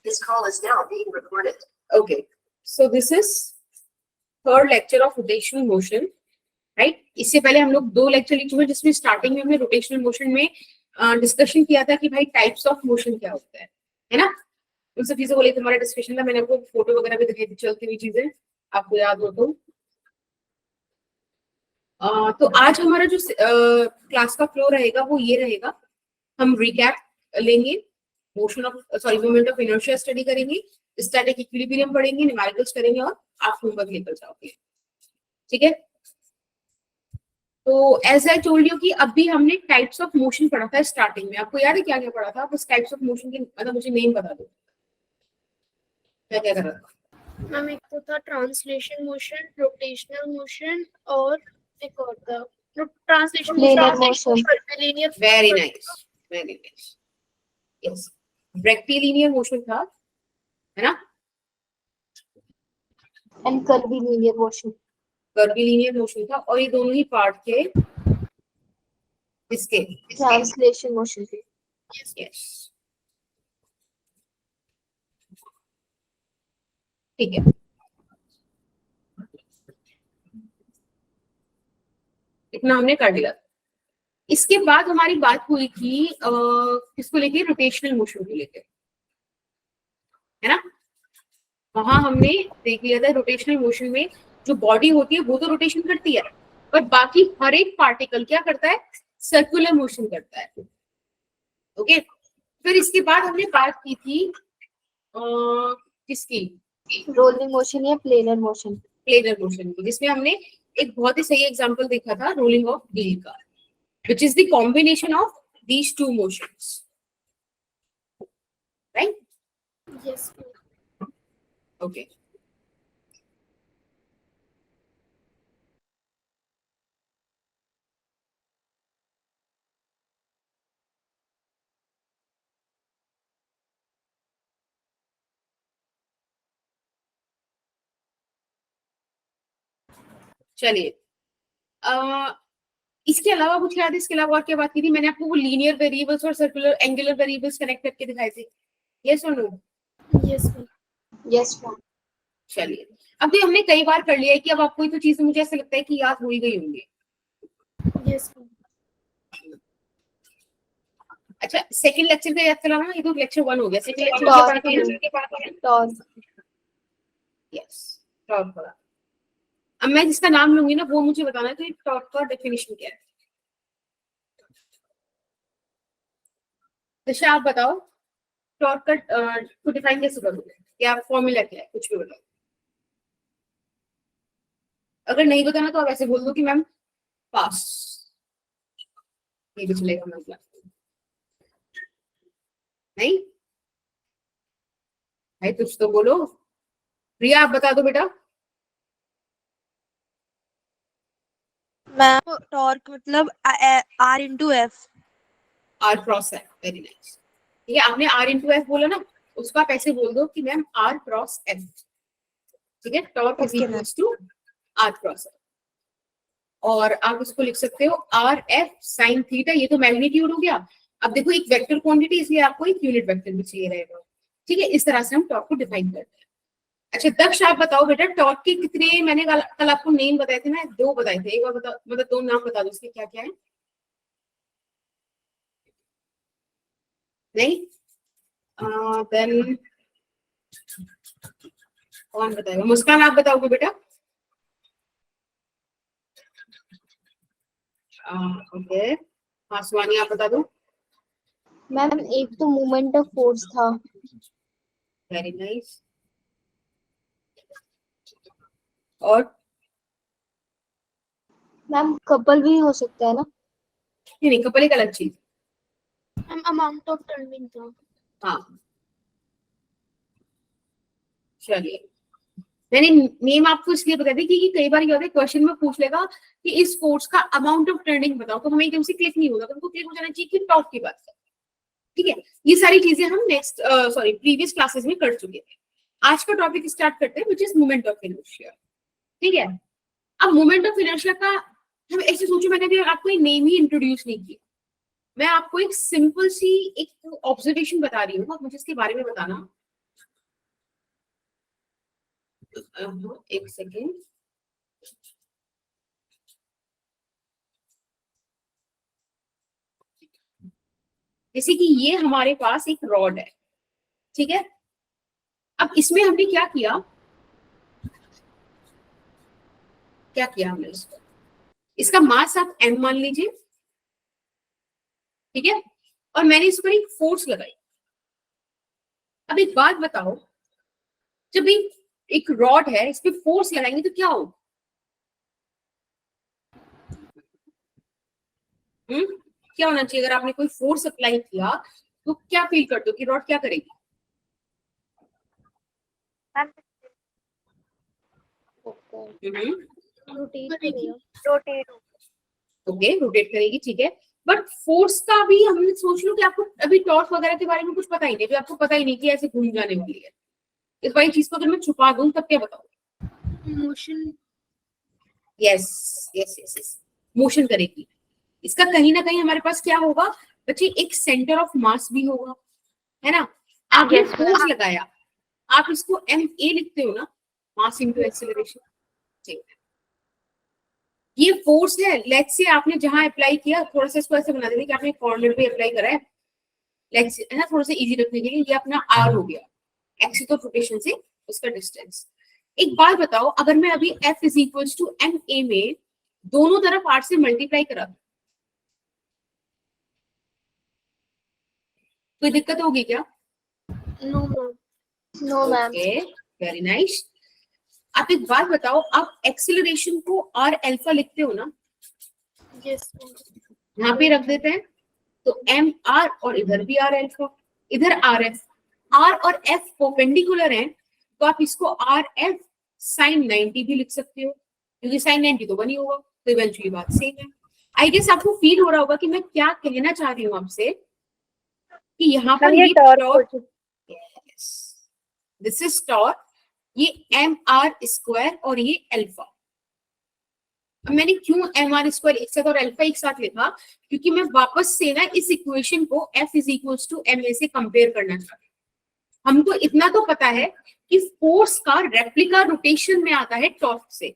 This call is now being recorded. Okay. So this is third lecture of rotational motion, right? इससे पहले हम लोग 2 lecture लिख चुके हैं जिसमें स्टार्टिंग में हमने रोटेशनल मोशन में डिस्कशन किया था कि भाई टाइप्स ऑफ मोशन क्या होता है ना? उन सब चीजों को लेकर हमारा डिस्कशन था. मैंने आपको फोटो वगैरह भी दिखाई थी चलती हुई चीजें, आपको याद हो तो आज हमारा जो क्लास का फ्लो रहेगा वो ये रहेगा. हम रिकैप लेंगे, मोमेंट ऑफ इनर्शिया स्टडी करेंगे, स्टैटिक इक्विलिब्रियम पढ़ेंगे, न्यूमेरिकल्स करेंगे और आप होमवर्क लेकर जाओगे. ठीक है. तो एज आई टोल्ड यू कि अभी हमने टाइप्स ऑफ मोशन पढ़ा था स्टार्टिंग में. आपको याद है क्या क्या पढ़ा था? बस टाइप्स ऑफ मोशन के मतलब मुझे नेम बता दो, क्या क्या करा था. मैम एक तो था ट्रांसलेशन मोशन, रोटेशनल मोशन और एक और था translation motion, curvilinear. Very nice. Yes, rectilinear motion था, है ना? एंड कर्वीलिनियर मोशन था. और ये दोनों ही पार्ट थे इसके ट्रांसलेशन मोशन के. यस, ठीक है. इतना हमने कर लिया. इसके बाद हमारी बात हुई थी किसको लेके? रोटेशनल मोशन को लेके, है ना? वहां हमने देख लिया था रोटेशनल मोशन में जो बॉडी होती है वो तो रोटेशन करती है, पर बाकी हर एक पार्टिकल क्या करता है? सर्कुलर मोशन करता है. ओके. फिर इसके बाद हमने बात की थी किसकी? रोलिंग मोशन या प्लेनर मोशन की, जिसमें हमने एक बहुत ही सही एग्जांपल देखा था रोलिंग ऑफ व्हील का, which is the combination of these two motions, right? Yes. Okay. चलिए, इसके अलावा कुछ याद है? इसके अलावा और क्या बात की थी? मैंने आपको वो लीनियर वेरिएबल्स और सर्कुलर एंगुलर वेरिएबल्स कनेक्ट करके दिखाए थे. यस और नो? Yes ma'am. चलिए, अब ये हमने कई बार कर लिया है कि अब आपको ये तो चीजें मुझे ऐसा लगता है कि याद हो ही गई होंगी. Yes ma'am. अच्छा, सेकंड लेक्चर का याद कराना. ये तो लेक्चर 1 हो गया. सेकंड लेक्चर के बाद यस, टॉर्क वाला. अब मैं जिसका नाम लूंगी ना वो मुझे बताना है कि टॉर्क का डेफिनेशन क्या है. दिशा आप बताओ, टॉर्क का को डिफाइन कैसे करोगे? क्या फॉर्मूला क्या है? कुछ भी बताओ. अगर नहीं बताना तो आप ऐसे बोल दो कि मैम पास, ये भी चलेगा. मैम क्लास नहीं भाई, कुछ तो बोलो. प्रिया आप बता दो बेटा. मैम टॉर्क मतलब R into F. R cross F. Very nice. ठीक है, आपने R into F बोला ना, उसको आप ऐसे बोल दो कि मैम R क्रॉस F. ठीक है, torque is equals to R cross F. और आप इसको लिख सकते हो RF sin थीटा. ये तो मैग्नीट्यूड हो गया. अब देखो एक वेक्टर क्वांटिटी, इसलिए आपको एक यूनिट वेक्टर भी चाहिए रहेगा. ठीक है, इस तरह से हम टॉर्क को डिफाइन करते हैं. अच्छा दक्ष आप बताओ बेटा, टॉर्क के कितने, मैंने कल आपको नेम बताए थे ना, 2 बताए थे. एक बार बताओ, मतलब 2 नाम बता दो इसके क्या क्या है. नहीं? देन कौन बताएगा? मुस्कान आप बताओगे बेटा. ओके. हाँ सुहानी आप बता दो. मैम एक तो मोमेंट ऑफ फोर्स था. Very nice. और मैम कपल भी हो सकता है ना? नहीं, कपल एक अलग चीज. मैम अमाउंट ऑफ टर्निंग था. हाँ चलिए, मैंने नेम आपको इसलिए बता दी क्योंकि कई बार ये होता है क्वेश्चन में पूछ लेगा कि इस फोर्स का अमाउंट ऑफ टर्निंग बताओ, तो हमें एकदम से क्लिक नहीं होगा. तो हमको क्लिक हो जाना चाहिए कि टॉर्क की बात है. ठीक है, ये सारी चीजें हम नेक्स्ट प्रीवियस क्लासेस में कर चुके थे. आज का टॉपिक स्टार्ट करते हैं, which is moment of inertia. ठीक है, अब मोमेंट ऑफ इनर्शिया का हम ऐसे सोचो, मैंने भी आपको एक नेम ही इंट्रोड्यूस नहीं किया. मैं आपको एक सिंपल सी एक ऑब्जर्वेशन बता रही हूँ, आप मुझे इसके बारे में बताना एक सेकेंड, जैसे कि ये हमारे पास एक रॉड है, ठीक है। अब इसमें हमने क्या किया, हमने इसका मास आप m मान लीजिए, ठीक है, और मैंने इस पर एक फोर्स लगाई। अब एक बात बताओ, जब एक रॉड है, इस पे फोर्स लगाएंगे तो क्या होगा? क्या होना चाहिए? अगर आपने कोई फोर्स अप्लाई किया तो क्या फील करते हो कि रॉड क्या करेगी? ओके, रोटेट करेगी, ठीक है। बट फोर्स का भी हमने सोच लो कि आपको अभी टॉर्क वगैरह के बारे में कुछ पता ही नहीं, अभी आपको पता ही नहीं कि ऐसे घूम जाने वाली है। इस वाली चीज को अगर मैं छुपा दूं तब क्या बताओ? Motion. Yes yes yes yes, motion करेगी। इसका कहीं ना कहीं हमारे पास क्या होगा बच्चे, एक सेंटर ऑफ मास भी होगा, है ना। आपने फोर्स लगाया, आप इसको ma लिखते हो ना, मास इनटू एक्सेलरेशन, ठीक है। ये फोर्स है, लेट्स से आपने जहां अप्लाई किया, थोड़ा सा इसको ऐसे बना देंगे कि आपने कॉर्नर पे अप्लाई करा है, लेट्स से, है ना, थोड़ा सा इजी रखने के लिए। ये अपना r हो गया, एक्स तो रोटेशन से उसका डिस्टेंस। एक बात बताओ, अगर मैं अभी f is equals to ma में दोनों तरफ r से मल्टीप्लाई करा, कोई दिक्कत होगी क्या? No ma'am. No ma'am. Okay, very nice. आप एक बात बताओ, आप एक्सेलरेशन को r अल्फा लिखते हो ना? यस। यहाँ पे रख देते हैं, तो एम आर और इधर भी आर अल्फा, इधर आर एफ। आर और एफ परपेंडिकुलर हैं, तो आप इसको आर एफ साइन 90 भी लिख सकते हो, क्योंकि साइन 90 तो बनी होगा, तो इवेंचुअली बात सेम है। आई गेस आपको फील हो रहा होगा कि मैं क्या कहना चाह रही हूँ आपसे, कि यहाँ पर ये टॉर्क, दिस इज टॉर्क, ये एम आर स्क्वायर और ये अल्फा। मैंने क्यों एम आर स्क्वायर एक साथ और अल्फा एक साथ लिखा, क्योंकि मैं वापस से ना इस इक्वेशन को F is equals to M A से कंपेयर करना चाहती हूँ। हमको इतना तो पता है कि फोर्स का रेप्लिका रोटेशन में आता है टॉर्क से,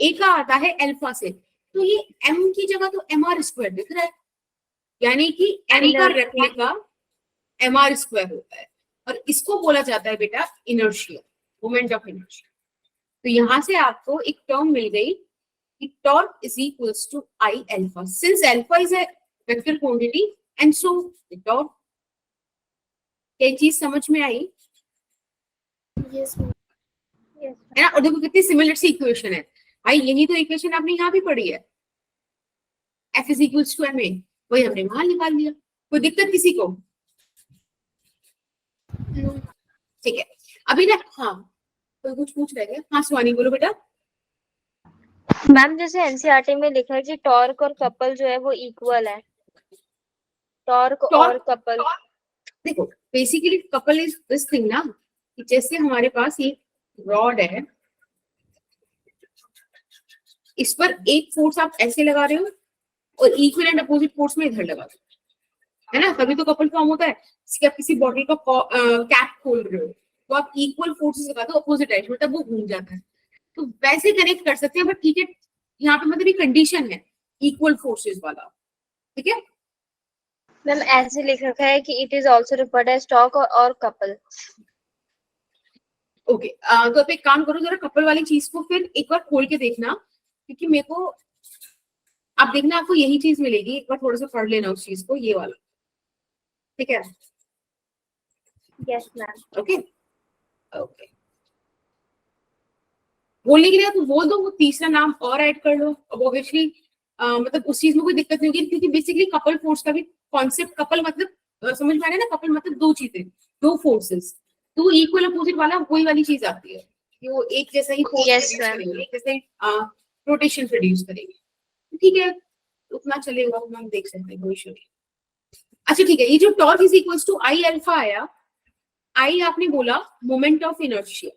ए का आता है अल्फा से, तो ये एम की जगह तो एम आर स्क्वायर दिख रहा है, यानी कि एम का रेप्लिका एम आर स्क्वायर होता है, और इसको बोला जाता है बेटा इनर्शिया, मोमेंट ऑफ इनर्शिया। तो यहां से आपको एक टर्म मिल गई, torque is equals to I alpha. Since alpha is a vector quantity, and so the torque. क्या चीज समझ में आई? यस। है ना, और देखो कितनी सिमिलर सी इक्वेशन है भाई, यही तो इक्वेशन आपने यहाँ भी पढ़ी है, F is equals to ma, वही हमने वहां निकाल लिया। कोई दिक्कत किसी को? ठीक है, अभी ना, हाँ कोई कुछ पूछ रहे हैं? हाँ स्वानी बोलो बेटा। मैम जैसे एनसीईआरटी में लिखा है कि टॉर्क और कपल जो है वो इक्वल है, टॉर्क और कपल। देखो basically couple is this thing ना, कि जैसे हमारे पास एक रॉड है, इस पर एक फोर्स आप ऐसे लगा रहे हो और इक्वल एंड अपोजिट फोर्स में इधर लगा रहे हो, है ना, तभी तो कपल फॉर्म होता है। इसके आप किसी बॉटल का कैप खोल रहे हो तो आप इक्वल फोर्सेस लगा दो अपोजिट डायरेक्शन, तब वो घूम जाता है, तो वैसे कनेक्ट कर सकते हैं। बट ठीक है, यहाँ पे मतलब एक कंडीशन है इक्वल फोर्सेस वाला, ठीक है। मैम ऐसे लिख रखा है कि it is also referred as torque और कपल। ओके, तो आप एक काम करो, जरा कपल वाली चीज को फिर एक बार खोल के देखना, क्योंकि मेरे को आप देखना आपको यही चीज मिलेगी, एक बार थोड़ा सा पढ़ लेना उस चीज को, ये वाला, ठीक है। Yes ma'am. ओके ओके, बोलने के लिए तो बोल दो, वो तीसरा नाम और ऐड कर लो। अब ऑब्वियसली मतलब उस चीज में कोई दिक्कत नहीं होगी, क्योंकि बेसिकली कपल फोर्स का भी कॉन्सेप्ट, कपल मतलब समझ में आ रहा है ना, कपल मतलब दो चीजें, दो फोर्सेस, तो इक्वल अपोजिट वाला वही वाली चीज आती है कि वो एक जैसा ही फोर्स Yes, प्रोड्यूस ma'am. करेंगे, एक जैसा ही रोटेशन प्रोड्यूस करेंगे, ठीक है, उतना चलेगा, हम देख सकते हैं, कोई इशू नहीं। अच्छा ठीक है, ये जो torque is equals to I alpha आया, आई आपने बोला मोमेंट ऑफ इनर्शिया।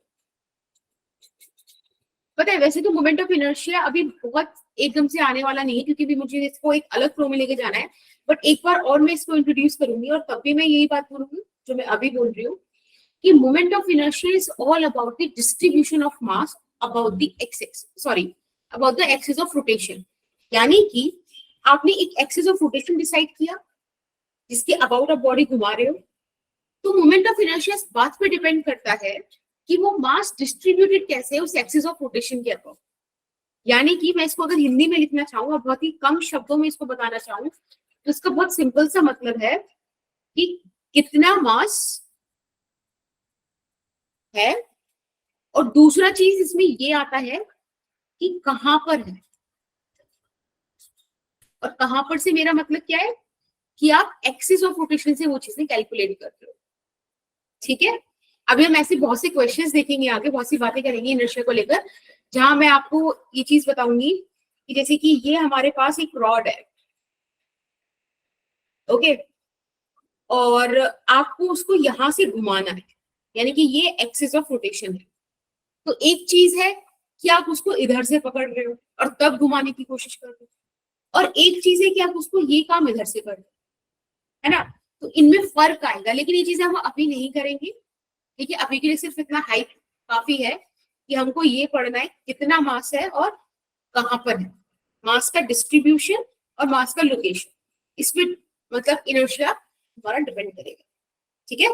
पता है वैसे तो मोमेंट ऑफ इनर्शिया अभी बहुत एकदम से आने वाला नहीं है, क्योंकि भी मुझे इसको एक अलग फ्लो में लेके जाना है, बट एक बार और मैं इसको इंट्रोड्यूस करूंगी और तब भी मैं यही बात बोलूंगी जो मैं अभी बोल रही हूँ, कि moment of inertia is all about the distribution of mass about the axis, sorry about the axis of rotation. यानी कि आपने एक एक्सिस ऑफ रोटेशन डिसाइड किया जिसके अबाउट आप बॉडी घुमा रहे हो, तो मोमेंट ऑफ इनर्शिया इस बात पे डिपेंड करता है कि वो मास डिस्ट्रीब्यूटेड कैसे है उस एक्सिस ऑफ रोटेशन के अबाउट। यानी कि मैं इसको अगर हिंदी में लिखना चाहूँ और बहुत ही कम शब्दों में इसको बताना चाहूँ तो इसका बहुत सिंपल सा मतलब है कि कितना मास है, और दूसरा चीज इसमें ये आता है कि कहां पर है। और कहां पर से मेरा मतलब क्या है कि आप एक्सिस ऑफ रोटेशन से वो चीजें कैलकुलेट करते हो। ठीक है, अभी हम ऐसे बहुत से क्वेश्चंस देखेंगे आगे, बहुत सी बातें करेंगे इनर्शिया को लेकर, जहां मैं आपको ये चीज बताऊंगी कि जैसे कि ये हमारे पास एक रॉड है, ओके, और आपको उसको यहां से घुमाना है, यानी कि ये एक्सिस ऑफ रोटेशन है। तो एक चीज है कि आप उसको इधर से पकड़ रहे हो और तब घुमाने की कोशिश कर रहे हो, और एक चीज है कि आप उसको ये काम इधर से कर रहे हो, है ना। तो इनमें फर्क आएगा, लेकिन ये चीजें हम अभी नहीं करेंगे। ठीक है, अभी के लिए सिर्फ इतना हाइट काफी है कि हमको ये पढ़ना है कितना मास है और कहां पर है, मास का डिस्ट्रीब्यूशन और मास का लोकेशन, इसमें मतलब इनर्शिया हमारा डिपेंड करेगा। ठीक है,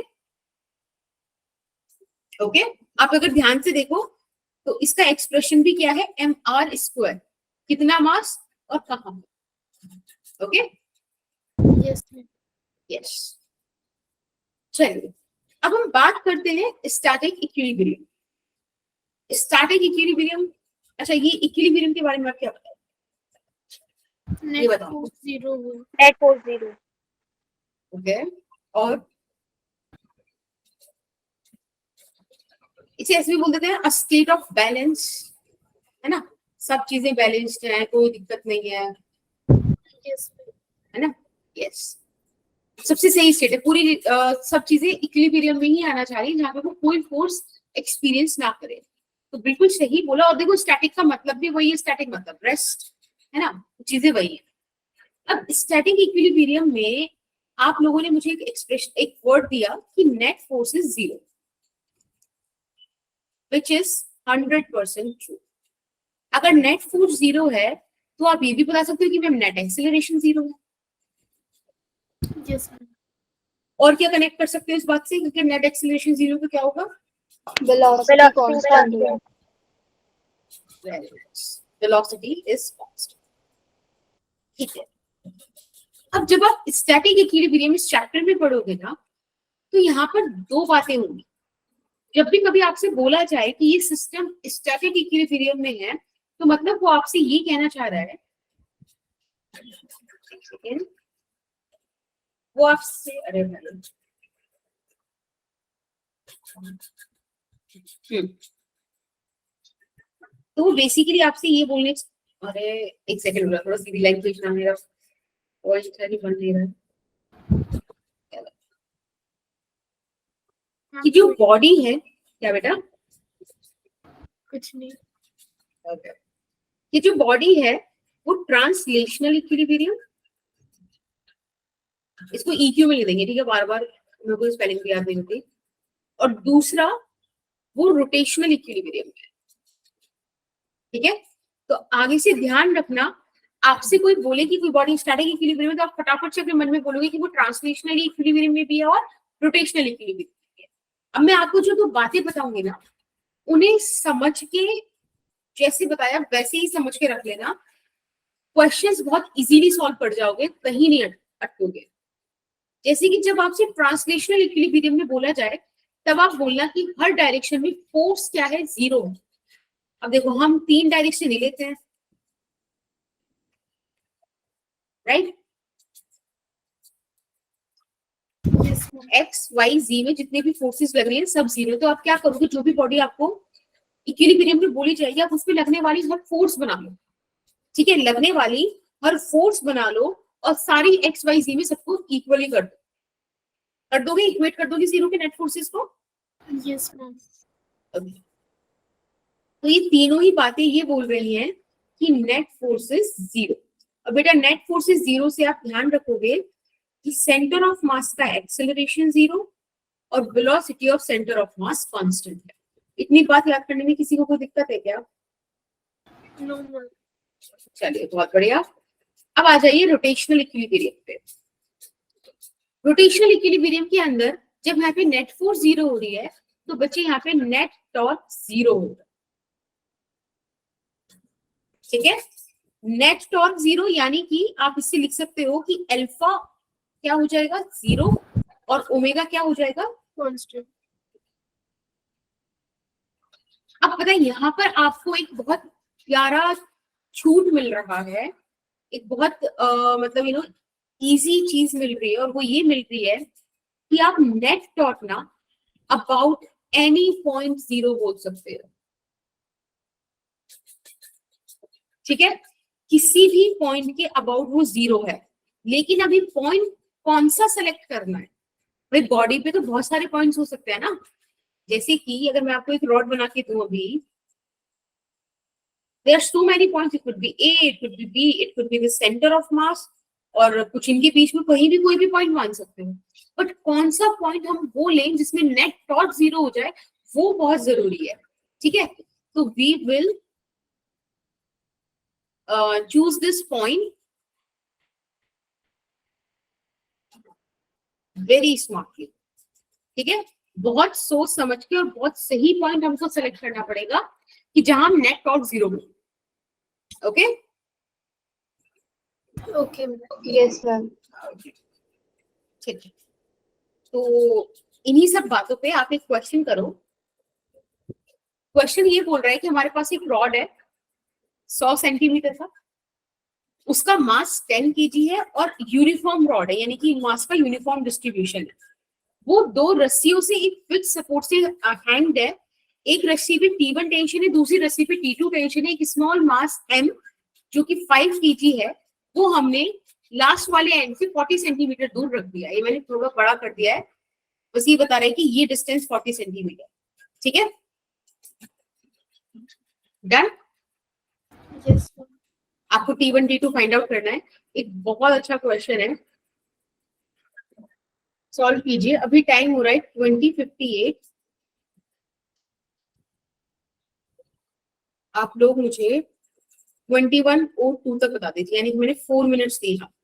ओके। आप अगर ध्यान से देखो तो इसका एक्सप्रेशन भी क्या है, mr², कितना मास और कहां पर। Okay, yes yes. चलिए अब हम बात करते हैं स्टैटिक इक्विलिब्रियम। स्टैटिक इक्विलिब्रियम, अच्छा ये इक्विलिब्रियम के बारे में आप क्या बताओ, ये नेट बताओ। फोर्स 0 हो। Net force 0। ओके, और इसे ऐसे भी बोल देते हैं स्टेट ऑफ बैलेंस, है ना, सब चीजें बैलेंस्ड हैं, कोई दिक्कत नहीं है, यस है ना। यस, सबसे सही स्टेट है, पूरी सब चीजें इक्विलिब्रियम में ही आना चाहिए जहाँ पे वो कोई फोर्स एक्सपीरियंस ना करे। तो बिल्कुल सही बोला। और देखो स्टैटिक का मतलब भी वही है, स्टैटिक मतलब रेस्ट, है ना, चीजें वही है। अब स्टैटिक इक्विलिब्रियम में आप लोगों ने मुझे एक एक्सप्रेशन, एक वर्ड दिया कि net force is 0, which is 100% true. अगर नेट फोर्स 0 है तो आप ये भी बता सकते हो कि मैम नेट एक्सीलरेशन 0 है। यस और क्या कनेक्ट कर सकते हो इस बात से, क्योंकि नेट एक्सीलरेशन 0 तो क्या होगा, वेलोसिटी कांस्टेंट है। Velocity is constant. ठीक है, अब जब आप स्टैटिक इक्विलिब्रियम इस चैप्टर में पढ़ोगे ना तो यहाँ पर दो बातें होंगी। जब भी कभी आपसे बोला जाए कि ये सिस्टम स्टैटिक इक्विलिब्रियम में है तो मतलब वो आपसे ये कहना चाह रहा है, वो आपसे, अरे भाई तो वो बेसिकली आपसे ये बोलने, अरे एक सेकंड रुको, थोड़ा सीधी लाइन खींचना, मेरा वॉइस नहीं बन नहीं रहा है। कि जो बॉडी है, क्या बेटा, कुछ नहीं। okay. ये जो बॉडी है वो ट्रांसलेशनल इक्विलिब्रियम, इसको EQ में लिख देंगे, ठीक है, बार बार मेरे को स्पेलिंग भी याद नहीं होती। और दूसरा वो रोटेशनल इक्विलिब्रियम है। ठीक है, तो आगे से ध्यान रखना, आपसे कोई बोले कि कोई बॉडी स्टैटिक इक्विलिब्रियम है तो आप फटाफट से अपने मन में बोलोगे कि वो ट्रांसलेशनल इक्विलिब्रियम में भी है और रोटेशनल इक्विलिब्रियम में है। अब मैं आपको जो दो बातें बताऊंगी ना उन्हें समझ के, जैसे बताया वैसे ही समझ के रख लेना, क्वेश्चंस बहुत इजीली सॉल्व कर जाओगे, कहीं नहीं अटकोगे। जैसे कि जब आपसे ट्रांसलेशनल इक्विलिब्रियम में बोला जाए तब आप बोलना कि हर डायरेक्शन में फोर्स क्या है, 0 है। अब देखो हम 3 डायरेक्शन ले लेते हैं, राइट, एक्स वाई जी में जितने भी फोर्सेस लग रही हैं सब 0। तो आप क्या करोगे, जो भी बॉडी आपको इक्विलिब्रियम में बोली जाएगी आप उस पर लगने वाली हर फोर्स बना लो। ठीक है, लगने वाली हर फोर्स बना लो और सारी एक्स वाई जी में सबको इक्वली कर दो, कर दोगे, इक्वेट कर दोगे 0 के नेट फोर्सेस को। Yes ma'am. तो ये तीनों ही बातें ये बोल रही हैं कि नेट फोर्सेस 0। अब बेटा नेट फोर्सेस 0 से आप ध्यान रखोगे कि सेंटर ऑफ मास का एक्सेलरेशन 0 और velocity of centre of mass constant है। इतनी बात याद करने में किसी को कोई दिक्कत है क्या? No ma'am. चलिए बहुत बढ़िया। अब आ जाइए रोटेशनल इक्विलिब्रियम पे। रोटेशनल इक्विलिब्रियम के अंदर जब यहाँ पे नेट फोर्स 0 हो रही है तो बच्चे यहाँ पे नेट टॉर्क 0 होगा। ठीक है, नेट टॉर्क 0 यानी कि आप इससे लिख सकते हो कि अल्फा क्या हो जाएगा 0 और ओमेगा क्या हो जाएगा कांस्टेंट। अब पता है यहाँ पर आपको एक बहुत प्यारा छूट मिल रहा है, एक बहुत मतलब इजी चीज मिल रही है, और वो ये मिल रही है कि आप नेट टॉर्क ना अबाउट एनी पॉइंट 0 बोल सकते हो। ठीक है, किसी भी पॉइंट के अबाउट वो 0 है, लेकिन अभी पॉइंट कौन सा सेलेक्ट करना है? भाई बॉडी पे तो बहुत सारे पॉइंट्स हो सकते हैं ना, जैसे कि अगर मैं आपको एक रॉड बना के दूं अभी, there are so many points, it could be A, it could be B, it could be the center of mass, और कुछ इनके बीच में कहीं भी कोई भी पॉइंट मान सकते हो, बट कौन सा पॉइंट हम वो लें जिसमें नेट टॉर्क 0 हो जाए, वो बहुत जरूरी है। ठीक है, तो we will choose this point very smartly. ठीक है, बहुत सोच समझ के और बहुत सही पॉइंट हमको सेलेक्ट करना पड़ेगा कि जहां हम नेट टॉर्क 0 हो। Okay okay. Yes ma'am. ठीक है, तो इन्हीं सब बातों पे आप एक क्वेश्चन करो। क्वेश्चन ये बोल रहा है कि हमारे पास एक रॉड है 100 सेंटीमीटर का, उसका मास 10 केजी है और यूनिफॉर्म रॉड है, यानी कि मास का यूनिफॉर्म डिस्ट्रीब्यूशन है। वो दो रस्सियों से एक फिक्स सपोर्ट से हैंग्ड है। एक रस्सी पे T1 टेंशन है, दूसरी रस्सी पे T2 टेंशन है। एक स्मॉल मास M जो कि 5 केजी है, वो हमने लास्ट वाले एंड से 40 सेंटीमीटर दूर रख दिया। ये मैंने थोड़ा बड़ा कर दिया है, बस ये बता रहा है कि ये डिस्टेंस 40 सेंटीमीटर। ठीक है, डन। Yes ma'am. आपको T1 T2 फाइंड आउट करना है। एक बहुत अच्छा क्वेश्चन है, सॉल्व कीजिए। अभी टाइम हो रहा है 20:58। आप लोग मुझे 21:02 तक बता दीजिए, यानी कि मैंने 4 मिनट्स दिए आपको।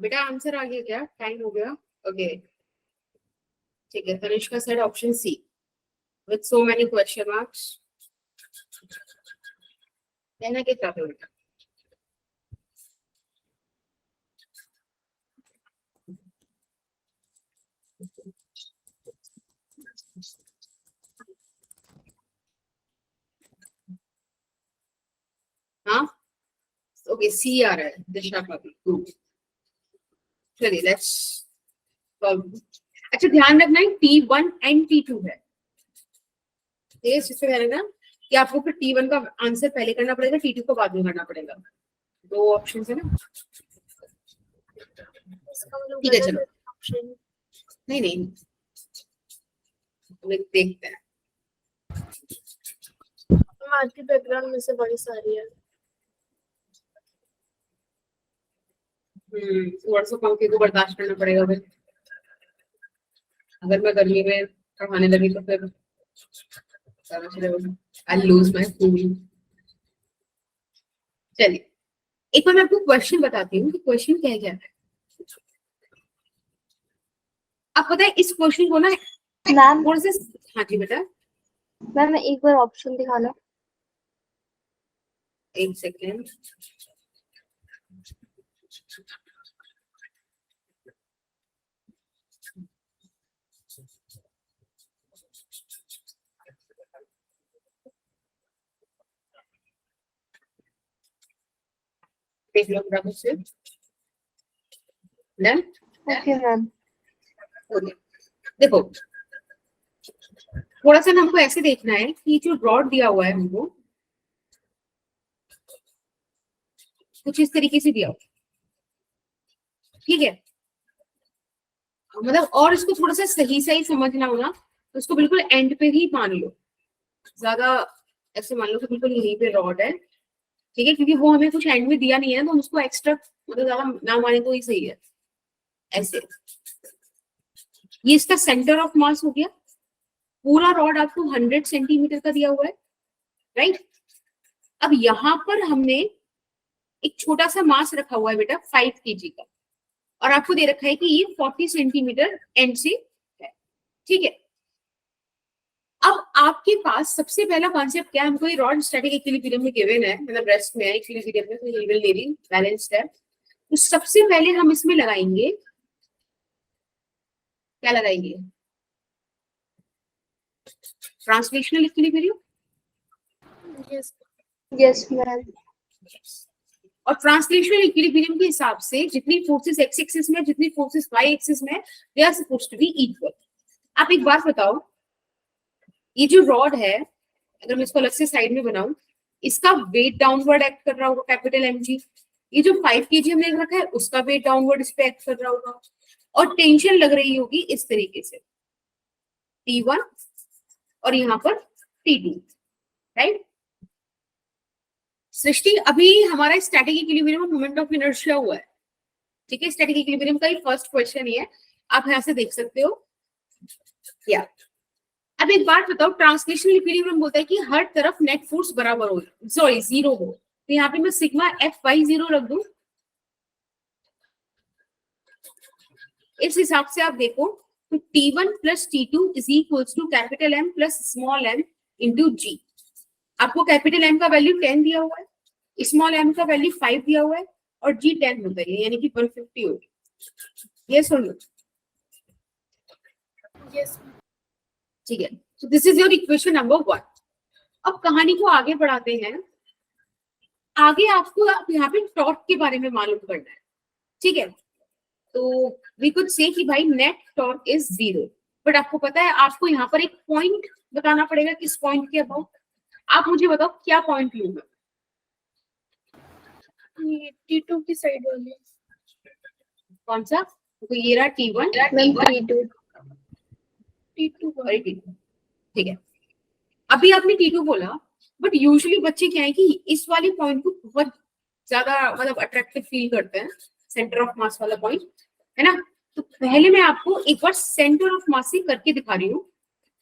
बेटा आंसर आ गया क्या? टाइम हो गया? ओके ठीक है, Tanishka said option C with so many question marks. कहना क्या चाहते हो बेटा? हाँ ओके, सी आ रहा है दिशा का भी। Good. चलिए लेट्स सॉल्व। अच्छा ध्यान रखना है T1 एंड T2 है, ये इससे ध्यान रखना कि आपको फिर T1 का आंसर पहले करना पड़ेगा, T2 को बाद में करना पड़ेगा। दो ऑप्शन है ना, ठीक है चलो। ऑप्शन नहीं नहीं देखते हैं। आपके बैकग्राउंड में से बड़ी सारी है। थोड़ा सा पंखे को बर्दाश्त करना पड़ेगा भाई, अगर मैं गर्मी में पढ़ाने लगी तो फिर आई लूज माय कूल। चलिए एक बार मैं आपको क्वेश्चन बताती हूँ कि क्वेश्चन क्या क्या है। आप पता है इस क्वेश्चन को ना मैम थोड़ा सा, हाँ जी बेटा मैम एक बार ऑप्शन दिखाना। एक सेकेंड। देख लो बराबर से डन। Okay ma'am. देखो थोड़ा सा ना हमको ऐसे देखना है कि जो रॉड दिया हुआ है हमको कुछ इस तरीके से दिया हुआ, ठीक है मतलब, और इसको थोड़ा सा सही सही समझना हो ना तो इसको बिल्कुल एंड पे ही मान लो, ज्यादा ऐसे मान लो कि बिल्कुल यहीं पे रॉड है, ठीक है, क्योंकि वो हमें कुछ एंड में दिया नहीं है तो हम उसको एक्स्ट्रा मतलब ज्यादा ना माने तो ही सही है। ऐसे ये इसका सेंटर ऑफ मास हो गया, पूरा रॉड आपको 100 सेंटीमीटर का दिया हुआ है, राइट। अब यहाँ पर हमने एक छोटा सा मास रखा हुआ है बेटा 5 kg का, और आपको दे रखा है कि ये 40 सेंटीमीटर एंड से है, ठीक है। अब आपके पास सबसे पहला कॉन्सेप्ट क्या है, हमको ये रॉड स्टैटिक इक्विलिब्रियम में गिवन है, मतलब रेस्ट में है इक्विलिब्रियम में, तो ये विल बी बैलेंस्ड है। तो सबसे पहले हम इसमें लगाएंगे, क्या लगाएंगे, translational equilibrium. Yes yes ma'am. और ट्रांसलेशनल इक्विलिब्रियम के हिसाब से जितनी फोर्सेस एक्स एक्सिस में जितनी फोर्सेस वाई एक्सिस में, they are supposed to be equal. आप एक बात बताओ, ये जो रॉड है अगर मैं इसको अलग से साइड में बनाऊं, इसका वेट डाउनवर्ड एक्ट कर रहा होगा कैपिटल mg, ये जो 5 kg हमने रखा है उसका वेट डाउनवर्ड इस पे एक्ट कर रहा होगा, और टेंशन लग रही होगी इस तरीके से T1 और यहाँ पर T2, राइट। सृष्टि अभी हमारा स्टैटिक इक्विलिब्रियम में मोमेंट ऑफ इनर्शिया हुआ है, ठीक है, स्टैटिक इक्विलिब्रियम का ही फर्स्ट क्वेश्चन ही है, आप यहाँ से देख सकते हो या। अब एक बात बताओ, ट्रांसलेशनल इक्विलिब्रियम बोलता है कि हर तरफ नेट फोर्स बराबर हो, सॉरी जीरो हो, तो यहाँ पे मैं सिग्मा Fy0 रख दूं, इस हिसाब से आप देखो तो T1 plus T2 is equals to capital M plus small m into G। आपको कैपिटल M का वैल्यू 10 दिया हुआ है, स्मॉल m का वैल्यू 5 दिया हुआ है, और G 10 होता है, यानी कि 150 होगी। ये सुन लो, यस ठीक है। So this is your equation number 1। अब कहानी को आगे बढ़ाते हैं, आगे आपको यहाँ पे टॉर्क के बारे में मालूम करना है, ठीक है। तो वी कुड से कि भाई नेट टॉर्क इज 0, बट आपको पता है आपको यहाँ पर एक पॉइंट बताना पड़ेगा, किस पॉइंट के अबाउट, आप मुझे बताओ क्या पॉइंट लूँ मैं। ये T2 की साइड वाली। कौन सा? तो ये रहा T1 मैम T2। T2 और T2, ठीक है। अभी आपने T2 बोला, बट यूजुअली बच्चे क्या है कि इस वाली पॉइंट को बहुत ज्यादा मतलब अट्रैक्टिव फील करते हैं, सेंटर ऑफ मास वाला पॉइंट, है ना। तो पहले मैं आपको एक बार सेंटर ऑफ मास से करके दिखा रही हूँ,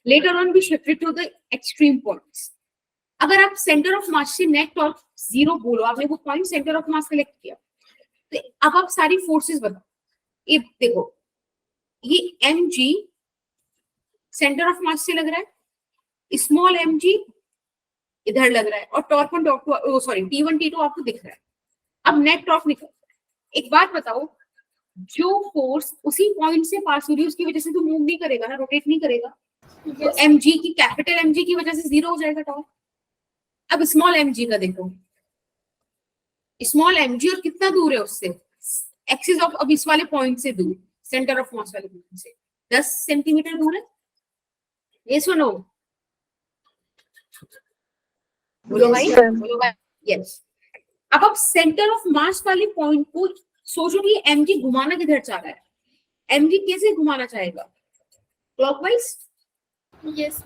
later on be shifted to the extreme points. अगर आप सेंटर ऑफ मास से नेट टॉर्क 0 बोलो, आपने वो point centre of mass select किया, तो अब आप सारी फोर्सेस बताओ, ये देखो, ये mg सेंटर ऑफ मास से लग रहा है, स्मॉल mg इधर लग रहा है, और torque on torque sorry T1 T2 आपको दिख रहा है। अब नेट टॉर्क निकल, एक बात बताओ, जो फोर्स उसी पॉइंट से पास हो रही है उसकी वजह से तो मूव नहीं करेगा ना, रोटेट नहीं करेगा, तो mg की कैपिटल mg की वजह से जीरो हो जाएगा टॉर्क। अब स्मॉल mg का देखो, स्मॉल mg और कितना दूर है उससे, एक्सिस ऑफ अब इस वाले पॉइंट से दूर, सेंटर ऑफ मास वाले पॉइंट से 10 सेंटीमीटर दूर है। ये सुनो, बोलो भाई, बोलो भाई, यस। अब आप सेंटर ऑफ मास वाले पॉइंट को सोचो कि mg घुमाना किधर चाह रहा है, mg कैसे घुमाना चाहेगा, क्लॉकवाइज। यस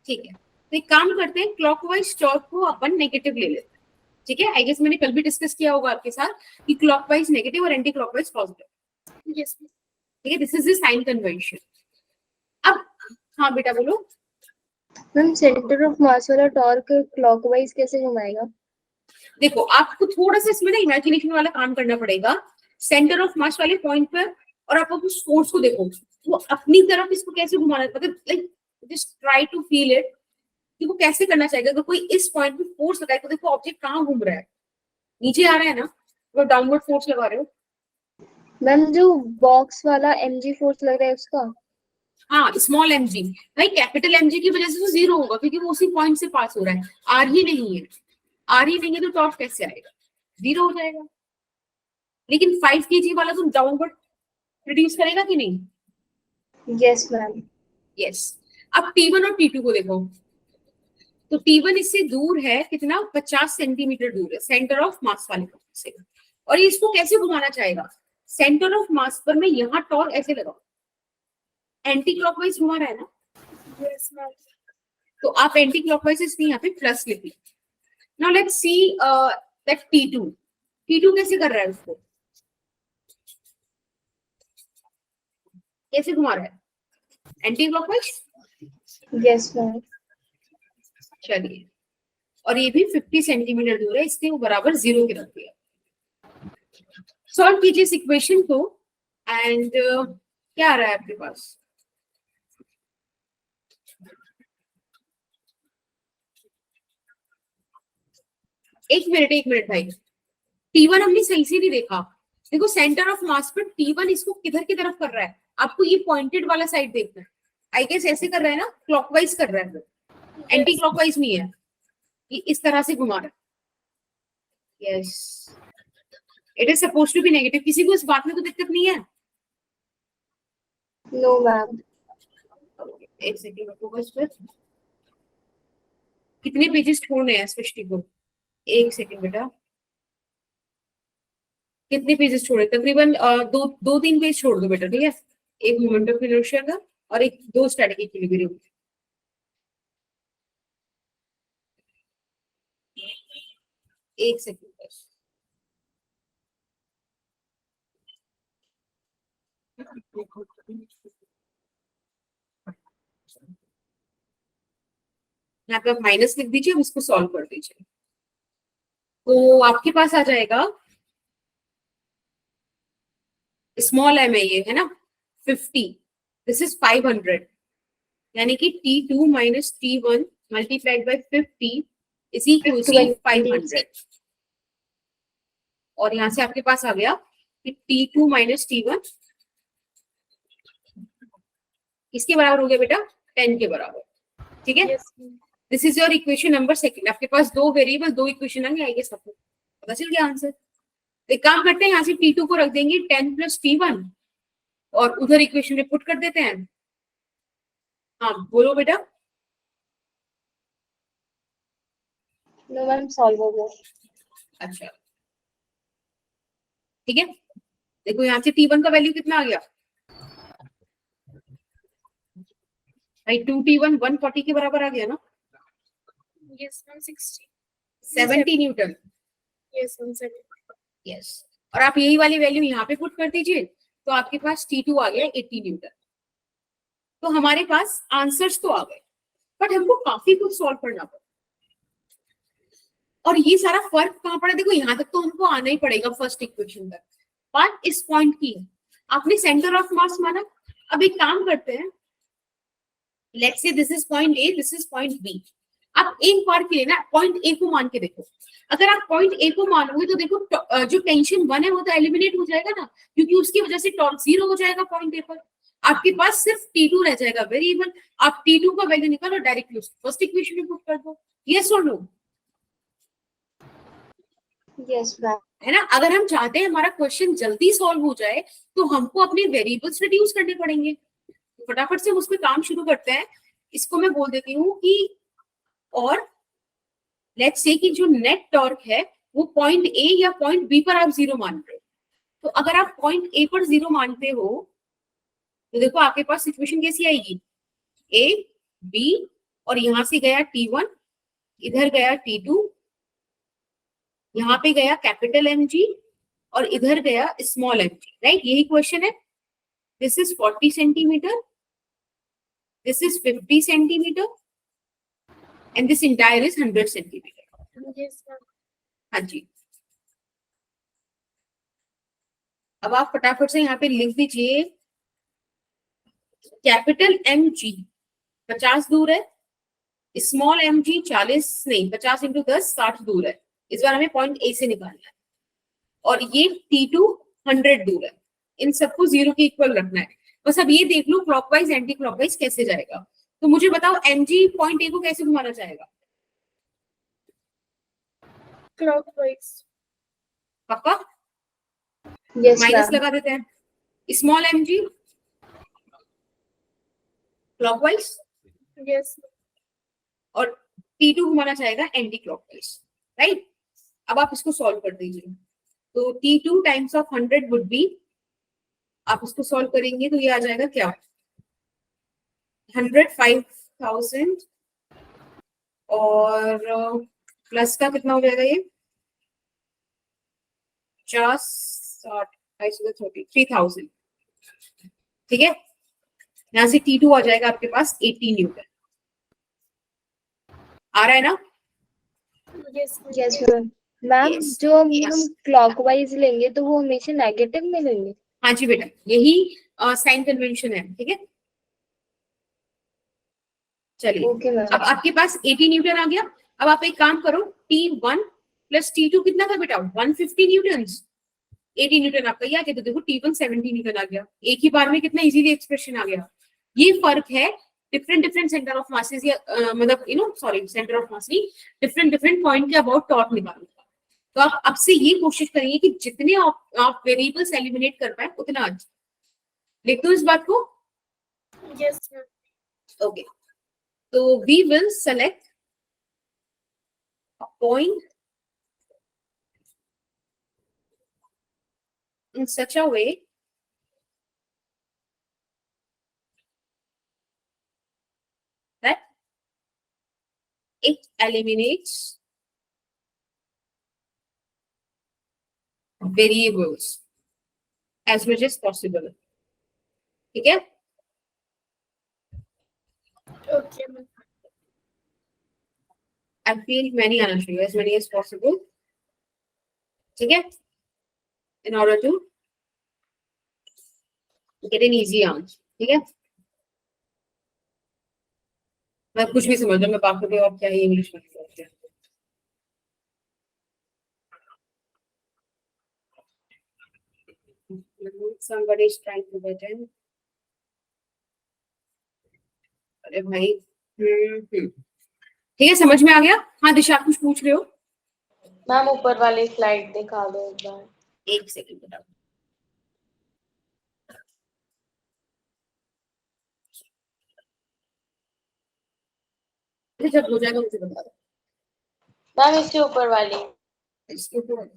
ठीक है, तो एक काम करते हैं, क्लॉकवाइज टॉर्क को अपन नेगेटिव ले लेते हैं। ठीक है, आई गेस मैंने कल भी डिस्कस किया होगा आपके साथ कि क्लॉकवाइज नेगेटिव और एंटी क्लॉकवाइज पॉजिटिव। यस ठीक है, this is the sign convention. अब हाँ बेटा बोलो। मैम सेंटर ऑफ मास वाला टॉर्क क्लॉकवाइज कैसे घुमाएगा? देखो, आपको थोड़ा सा इसमें ना इमेजिनेशन वाला काम करना पड़ेगा। सेंटर ऑफ मास वाले पॉइंट पर, और आप उस फोर्स को देखो, वो अपनी तरफ इसको कैसे घुमाना, मतलब like just try to feel it कि वो कैसे करना चाहेगा। अगर कोई इस पॉइंट पे फोर्स लगाए तो देखो ऑब्जेक्ट कहाँ घूम रहा है, नीचे आ रहा है ना, वो डाउनवर्ड फोर्स लगा रहे हो। मैम जो बॉक्स वाला mg फोर्स लग रहा है उसका? हाँ, स्मॉल mg भाई, कैपिटल mg की वजह से तो जीरो होगा क्योंकि वो उसी पॉइंट से पास हो रहा है, आर ही नहीं है, आर ही नहीं है तो टॉर्क कैसे आएगा, जीरो हो जाएगा। लेकिन 5 kg वाला तो डाउनवर्ड प्रोड्यूस करेगा कि नहीं? Yes ma'am. यस। अब T1 और T2 को देखो, तो T1 इससे दूर है कितना, 50 सेंटीमीटर दूर है सेंटर ऑफ मास वाले पॉइंट से, और ये इसको कैसे घुमाना चाहेगा, सेंटर ऑफ मास पर मैं यहाँ टॉर्क ऐसे लगाऊं, एंटी क्लॉकवाइज घुमा रहा है ना। Yes ma'am. तो आप एंटी क्लॉकवाइज इसलिए यहाँ पे प्लस लिखिए। Now let's see that T2 कैसे कर रहा है, उसको कैसे घुमा रहा है, एंटी क्लॉकवाइज। Yes ma'am. चलिए, और ये भी 50 सेंटीमीटर दूर है, इसलिए वो बराबर जीरो के रख दिया। सॉल्व कीजिए इस इक्वेशन को, एंड क्या आ रहा है आपके पास, एक मिनट भाई, T1 हमने सही से नहीं देखा। देखो, सेंटर ऑफ मास पर T1 इसको किधर की तरफ कर रहा है, आपको ये पॉइंटेड वाला साइड देखना है। आई गेस ऐसे कर रहा है ना, क्लॉकवाइज कर रहा है, एंटी क्लॉकवाइज नहीं है, ये इस तरह से घुमा रहा है। Yes, it is suppose to be negative. किसी को इस बात में कोई दिक्कत नहीं है? No ma'am. एक सेकंड रुको बस, फिर कितने पेजेस छोड़ने हैं सृष्टि को, एक सेकंड बेटा, कितने पेजेस छोड़े, तकरीबन दो तीन पेज छोड़ दो बेटा, ठीक है। एक मोमेंट ऑफ इनर्शिया का और एक दो स्टैटिक इक्विलिब्रियम। एक सेकंड बस। यहाँ पे आप माइनस लिख दीजिए, अब इसको सॉल्व कर दीजिए, तो आपके पास आ जाएगा, स्मॉल m है ये, है ना, 50, दिस इज 500, यानी कि T2 minus T1 multiplied by 50 is equal to 500, और यहाँ से आपके पास आ गया कि T2 माइनस T1 किसके बराबर हो गया बेटा, 10 के बराबर। ठीक है, this is your equation number second. आपके पास दो वेरिएबल, दो इक्वेशन आएंगे, आई गेस आपको पता चल गया आंसर। एक काम करते हैं, यहाँ से T2 को रख देंगे 10 प्लस T1 और उधर इक्वेशन में पुट कर देते हैं। हाँ बोलो बेटा। नो मैम, सॉल्व हो गया। अच्छा ठीक है, देखो यहाँ से T1 का वैल्यू कितना आ गया भाई, 2T1 140 के बराबर आ गया ना। Yes ma'am, 60 70 Newton. Yes ma'am, 70। Yes, और आप यही वाली वैल्यू यहाँ पे पुट कर दीजिए, तो आपके पास T2 आ गया 80 न्यूटन। तो हमारे पास आंसर्स तो आ गए, बट हमको काफी कुछ सॉल्व करना पड़ा। और ये सारा फर्क कहाँ पड़ा, देखो यहाँ तक तो हमको आना ही पड़ेगा फर्स्ट इक्वेशन तक, बात इस पॉइंट की है, आपने सेंटर ऑफ मास माना। अब एक काम करते हैं, let's say this is point A, this is point B. आप एक बार के लिए ना पॉइंट ए को मान के देखो। अगर आप पॉइंट ए को मानोगे तो देखो जो टेंशन 1 है वो तो एलिमिनेट हो जाएगा ना, क्योंकि उसकी वजह से टॉर्क 0 हो जाएगा पॉइंट ए पर। आपके पास सिर्फ T2 रह जाएगा वेरिएबल। आप T2 का वैल्यू निकालो, डायरेक्टली फर्स्ट इक्वेशन में पुट कर दो। यस और नो? Yes ma'am. है ना? अगर हम चाहते हैं हमारा क्वेश्चन जल्दी सॉल्व हो जाए तो हमको अपने वेरिएबल्स रिड्यूस करने पड़ेंगे। फटाफट से हम उस पर काम शुरू करते हैं। इसको मैं बोल देती हूँ कि, और लेट्स से कि जो नेट टॉर्क है वो पॉइंट ए या पॉइंट बी पर आप 0 मानते हो। तो अगर आप पॉइंट ए पर 0 मानते हो तो देखो आपके पास सिचुएशन कैसी आएगी, ए बी और यहां से गया T1, इधर गया T2, यहाँ पे गया कैपिटल mg और इधर गया स्मॉल mg, राइट? यही क्वेश्चन है। This is 40 centimetre, this is 50 centimetre and this entire is 100 centimetre. Yes, ma'am. हाँ जी। अब आप फटाफट से यहाँ पे लिख दीजिए, कैपिटल mg 50 दूर है, स्मॉल mg 40 नहीं 50 इंटू 10 60 दूर है। इस बार हमें पॉइंट ए से निकालना है। और ये T2 100 दूर है। इन सबको 0 के इक्वल रखना है। बस अब ये देख लो क्लॉकवाइज एंटी क्लॉकवाइज कैसे जाएगा। तो मुझे बताओ mg पॉइंट ए को कैसे घुमाना चाहेगा? Clockwise. पक्का? Yes minus ma'am. लगा देते हैं। Small mg clockwise Yes. और T2 घुमाना चाहेगा एंटी क्लॉकवाइज, राइट? अब आप इसको सॉल्व कर दीजिए। तो T2 times of 100 would be, आप इसको सॉल्व करेंगे तो ये आ जाएगा क्या, 105,000 और प्लस का कितना हो जाएगा ये 50 60 3,000। ठीक है, यहाँ से T2 आ जाएगा आपके पास 80 न्यूटन। आ रहा है ना? Yes. Yes ma'am. Ma'am Yes. जो हम Yes. क्लॉकवाइज लेंगे तो वो हमेशा नेगेटिव में लेंगे? हाँ जी बेटा, यही साइन कन्वेंशन है। ठीक है, चलिए। Okay ma'am. अब आपके पास 80 न्यूटन आ गया। अब आप एक काम करो, T1 प्लस T2 कितना था बेटा, 150 न्यूटन। 80 न्यूटन आपका ये आ गया। तो देखो T1 70 न्यूटन आ गया। एक ही बार में कितना इजीली एक्सप्रेशन आ गया। ये फर्क है different different centre of masses या मतलब सॉरी सेंटर ऑफ मास नहीं, डिफरेंट डिफरेंट पॉइंट के अबाउट टॉर्क निकालने का। तो आप अब से ये कोशिश करेंगे कि जितने आप वेरिएबल्स एलिमिनेट कर पाए उतना अच्छा। लिख दो इस बात को। Yes, ma'am. ओके, तो we will select a point in such a way that it eliminates variables as much as possible. ठीक है, Okay, ma'am. I feel many आना चाहिए, as many as possible. ठीक है, in order to get an easy answer. ठीक है, मैं कुछ भी समझ रहा हूँ, मैं बाकी भी और क्या ही इंग्लिश में बोलते हैं। Somebody is trying to get in. अरे भाई, ठीक है, समझ में आ गया? हाँ दिशा, आप कुछ पूछ रहे हो? मैम ऊपर वाली स्लाइड दिखा दो एक बार। एक सेकंड बताओ। जब हो जाएगा मुझे बता दो। मैम इसके ऊपर वाली। इसके ऊपर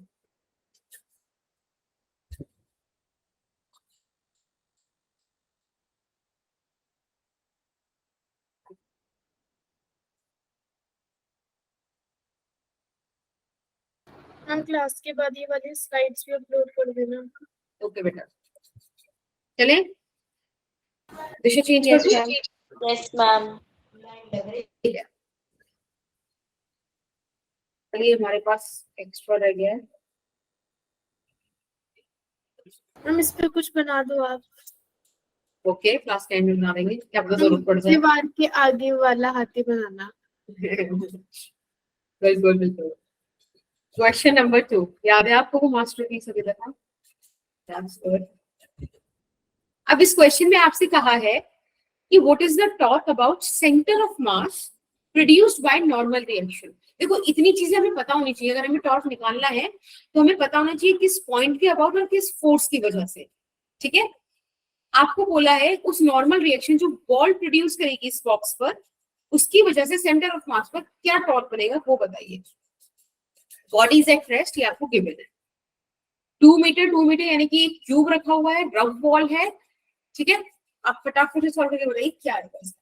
हम क्लास के बाद ये वाली स्लाइड्स भी अपलोड कर देना। ओके बेटा, चले दिशा चेंज यस कर मैम। Yes ma'am. ठीक है, चलिए हमारे पास एक्स्ट्रा रह गया है। मैम इस पे कुछ बना दो आप। ओके, क्लास 10 में बना देंगे, क्या पता जरूरत पड़ जाए। दीवार के आगे वाला हाथी बनाना। बिल्कुल बिल्कुल। क्वेश्चन नंबर 2 याद है आपको वो मास्टरपीस अभी तक? That's good. अब इस क्वेश्चन में आपसे कहा है कि what is the talk about centre of mass produced by normal reaction. देखो इतनी चीजें हमें पता होनी चाहिए, अगर हमें टॉर्क निकालना है तो हमें पता होना चाहिए किस पॉइंट के अबाउट और किस फोर्स की वजह से। ठीक है, आपको बोला है उस नॉर्मल रिएक्शन जो बॉल प्रोड्यूस करेगी इस बॉक्स पर, उसकी वजह से सेंटर ऑफ मास पर क्या टॉर्क बनेगा वो बताइए। बॉडी इज एट रेस्ट, ये आपको गिवन है। 2 मीटर यानी कि एक क्यूब रखा हुआ है, रफ बॉल है। ठीक है, आप फटाफट से सॉल्व करके बताइए क्या है इसका।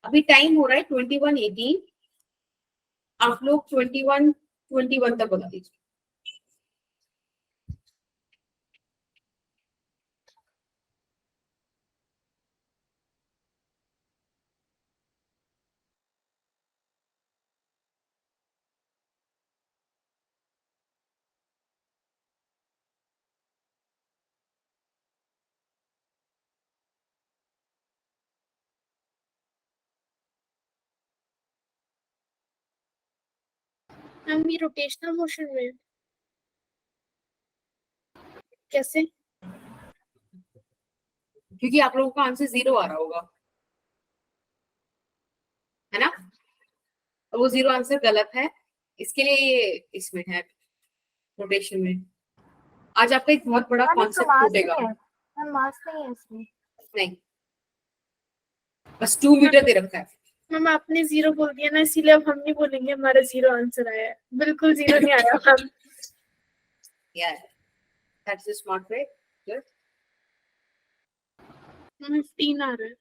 अभी टाइम हो रहा है 21:18, आप लोग 21:21 तक बता दीजिए। मैम ये रोटेशनल मोशन में कैसे? क्योंकि आप लोगों का आंसर 0 आ रहा होगा, है ना? और वो 0 आंसर गलत है, इसके लिए ये इसमें है रोटेशन में। आज आपका एक बहुत बड़ा कॉन्सेप्ट टूटेगा। मास नहीं है इसमें। नहीं, बस 2 मीटर दे रखा है। मैम आपने 0 बोल दिया ना, इसीलिए अब हम नहीं बोलेंगे हमारा 0 आंसर आया है। बिल्कुल 0 नहीं आया ma'am. Yeah, that's the smart way. Good. 15 आ रहा है।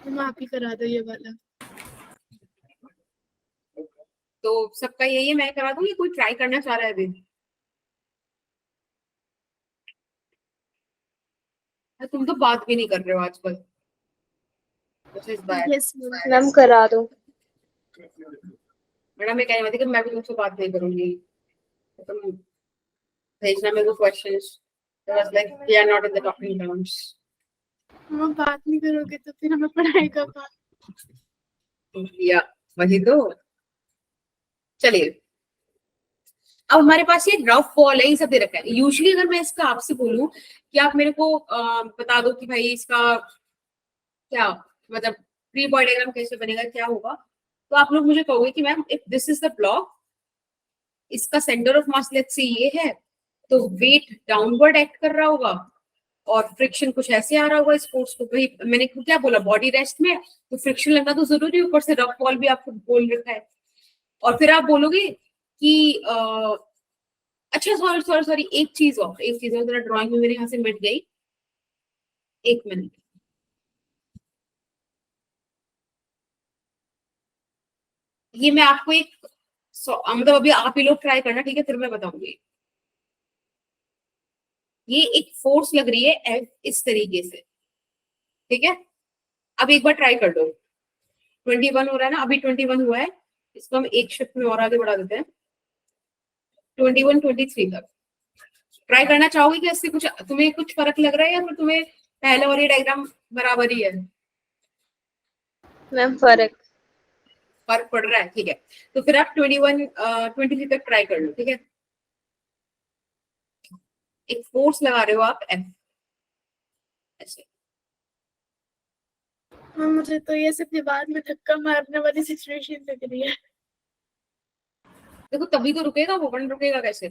मैम आप ही करा दो ये वाला। तो सबका यही है, मैं करा दूंगी, कोई ट्राई करना चाह रहा है अभी? तुम तो बात भी नहीं कर रहे हो आजकल। Which is bad. Yes ma'am. Ma'am करा दो। मैडम मैं कहने वाली थी कि मैं भी तुमसे बात नहीं करूंगी, तुम भेजना मेरे को questions. I was like, we are not in the talking terms. हम बात नहीं करोगे तो फिर हमें पढ़ाई का बात। या वही तो। चलिए, अब हमारे पास ये रफ बॉल है, ये सब दे रखा है। यूजुअली अगर मैं इसका आपसे बोलूं कि आप मेरे को बता दो कि भाई इसका क्या मतलब प्री बॉडी डायग्राम कैसे बनेगा, क्या होगा, तो आप लोग मुझे कहोगे कि ma'am if this is the block, इसका centre of mass let's say ये है, तो वेट डाउनवर्ड एक्ट कर रहा होगा और फ्रिक्शन कुछ ऐसे आ रहा होगा इस फोर्स को। भाई मैंने क्या बोला, बॉडी रेस्ट में तो फ्रिक्शन लगना तो जरूरी है, ऊपर से रफ बॉल भी आपको बोल रखा है। और फिर आप बोलोगे कि अच्छा सॉरी सॉरी सॉरी, एक चीज और जरा ड्राइंग में मेरे यहाँ से मिट गई, एक मिनट। ये मैं आपको एक मतलब अभी आप ही लोग ट्राई करना, ठीक है, फिर मैं बताऊंगी। ये एक फोर्स लग रही है एफ इस तरीके से, ठीक है। अब एक बार ट्राई कर दो। 21 हो रहा है ना, अभी 21 हुआ है, इसको हम एक शिफ्ट में और आगे बढ़ा देते हैं 21 23 तक। ट्राई करना चाहोगे कि इससे कुछ तुम्हें कुछ फर्क लग रहा है या फिर तुम्हें पहले वाली डायग्राम बराबर ही है? मैम फर्क पड़ रहा है, ठीक है। तो फिर आप 21 23 तक ट्राई कर लो, ठीक है। एक फोर्स लगा रहे हो आप एफ ऐसे। हाँ मुझे तो ये सिर्फ दीवार में धक्का मारने वाली सिचुएशन लग रही है। देखो तभी तो रुकेगा वो, वरना रुकेगा कैसे?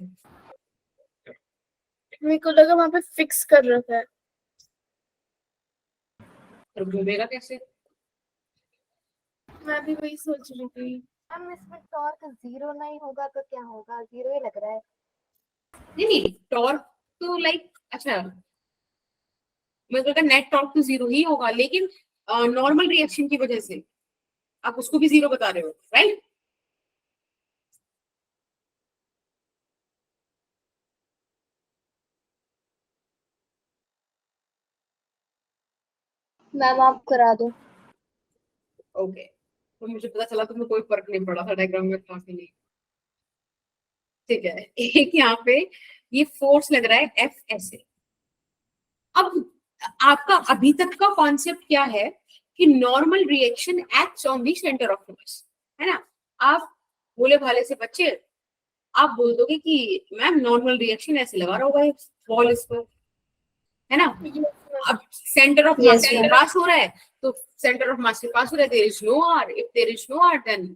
मेरे को लगा वहां पे फिक्स कर रखा है। घूमेगा कैसे? मैं भी वही सोच रही थी। मैम इसमें टॉर्क 0 नहीं होगा तो क्या होगा? 0 ही लग रहा है। नहीं नहीं, टॉर्क तो लाइक अच्छा, मेरे को नेट टॉर्क तो 0 ही होगा, लेकिन नॉर्मल रिएक्शन की वजह से आप उसको भी 0 बता रहे हो, राइट? मैम आप करा दो। ओके, तो मुझे पता चला तुम्हें कोई फर्क नहीं पड़ा था डायग्राम में था कि नहीं। ठीक है, एक यहाँ पे ये फोर्स लग रहा है एफ ऐसे। अब आपका अभी तक का कॉन्सेप्ट क्या है कि normal reaction acts on the centre of मास, है ना। आप भोले भाले से बच्चे, आप बोल दोगे कि मैम नॉर्मल रिएक्शन ऐसे लगा रहा होगा बॉल इस पर, है ना। अब सेंटर ऑफ मास के पास हो रहा है, तो सेंटर ऑफ मास के पास हो रहा है, there is no R, if there is no R then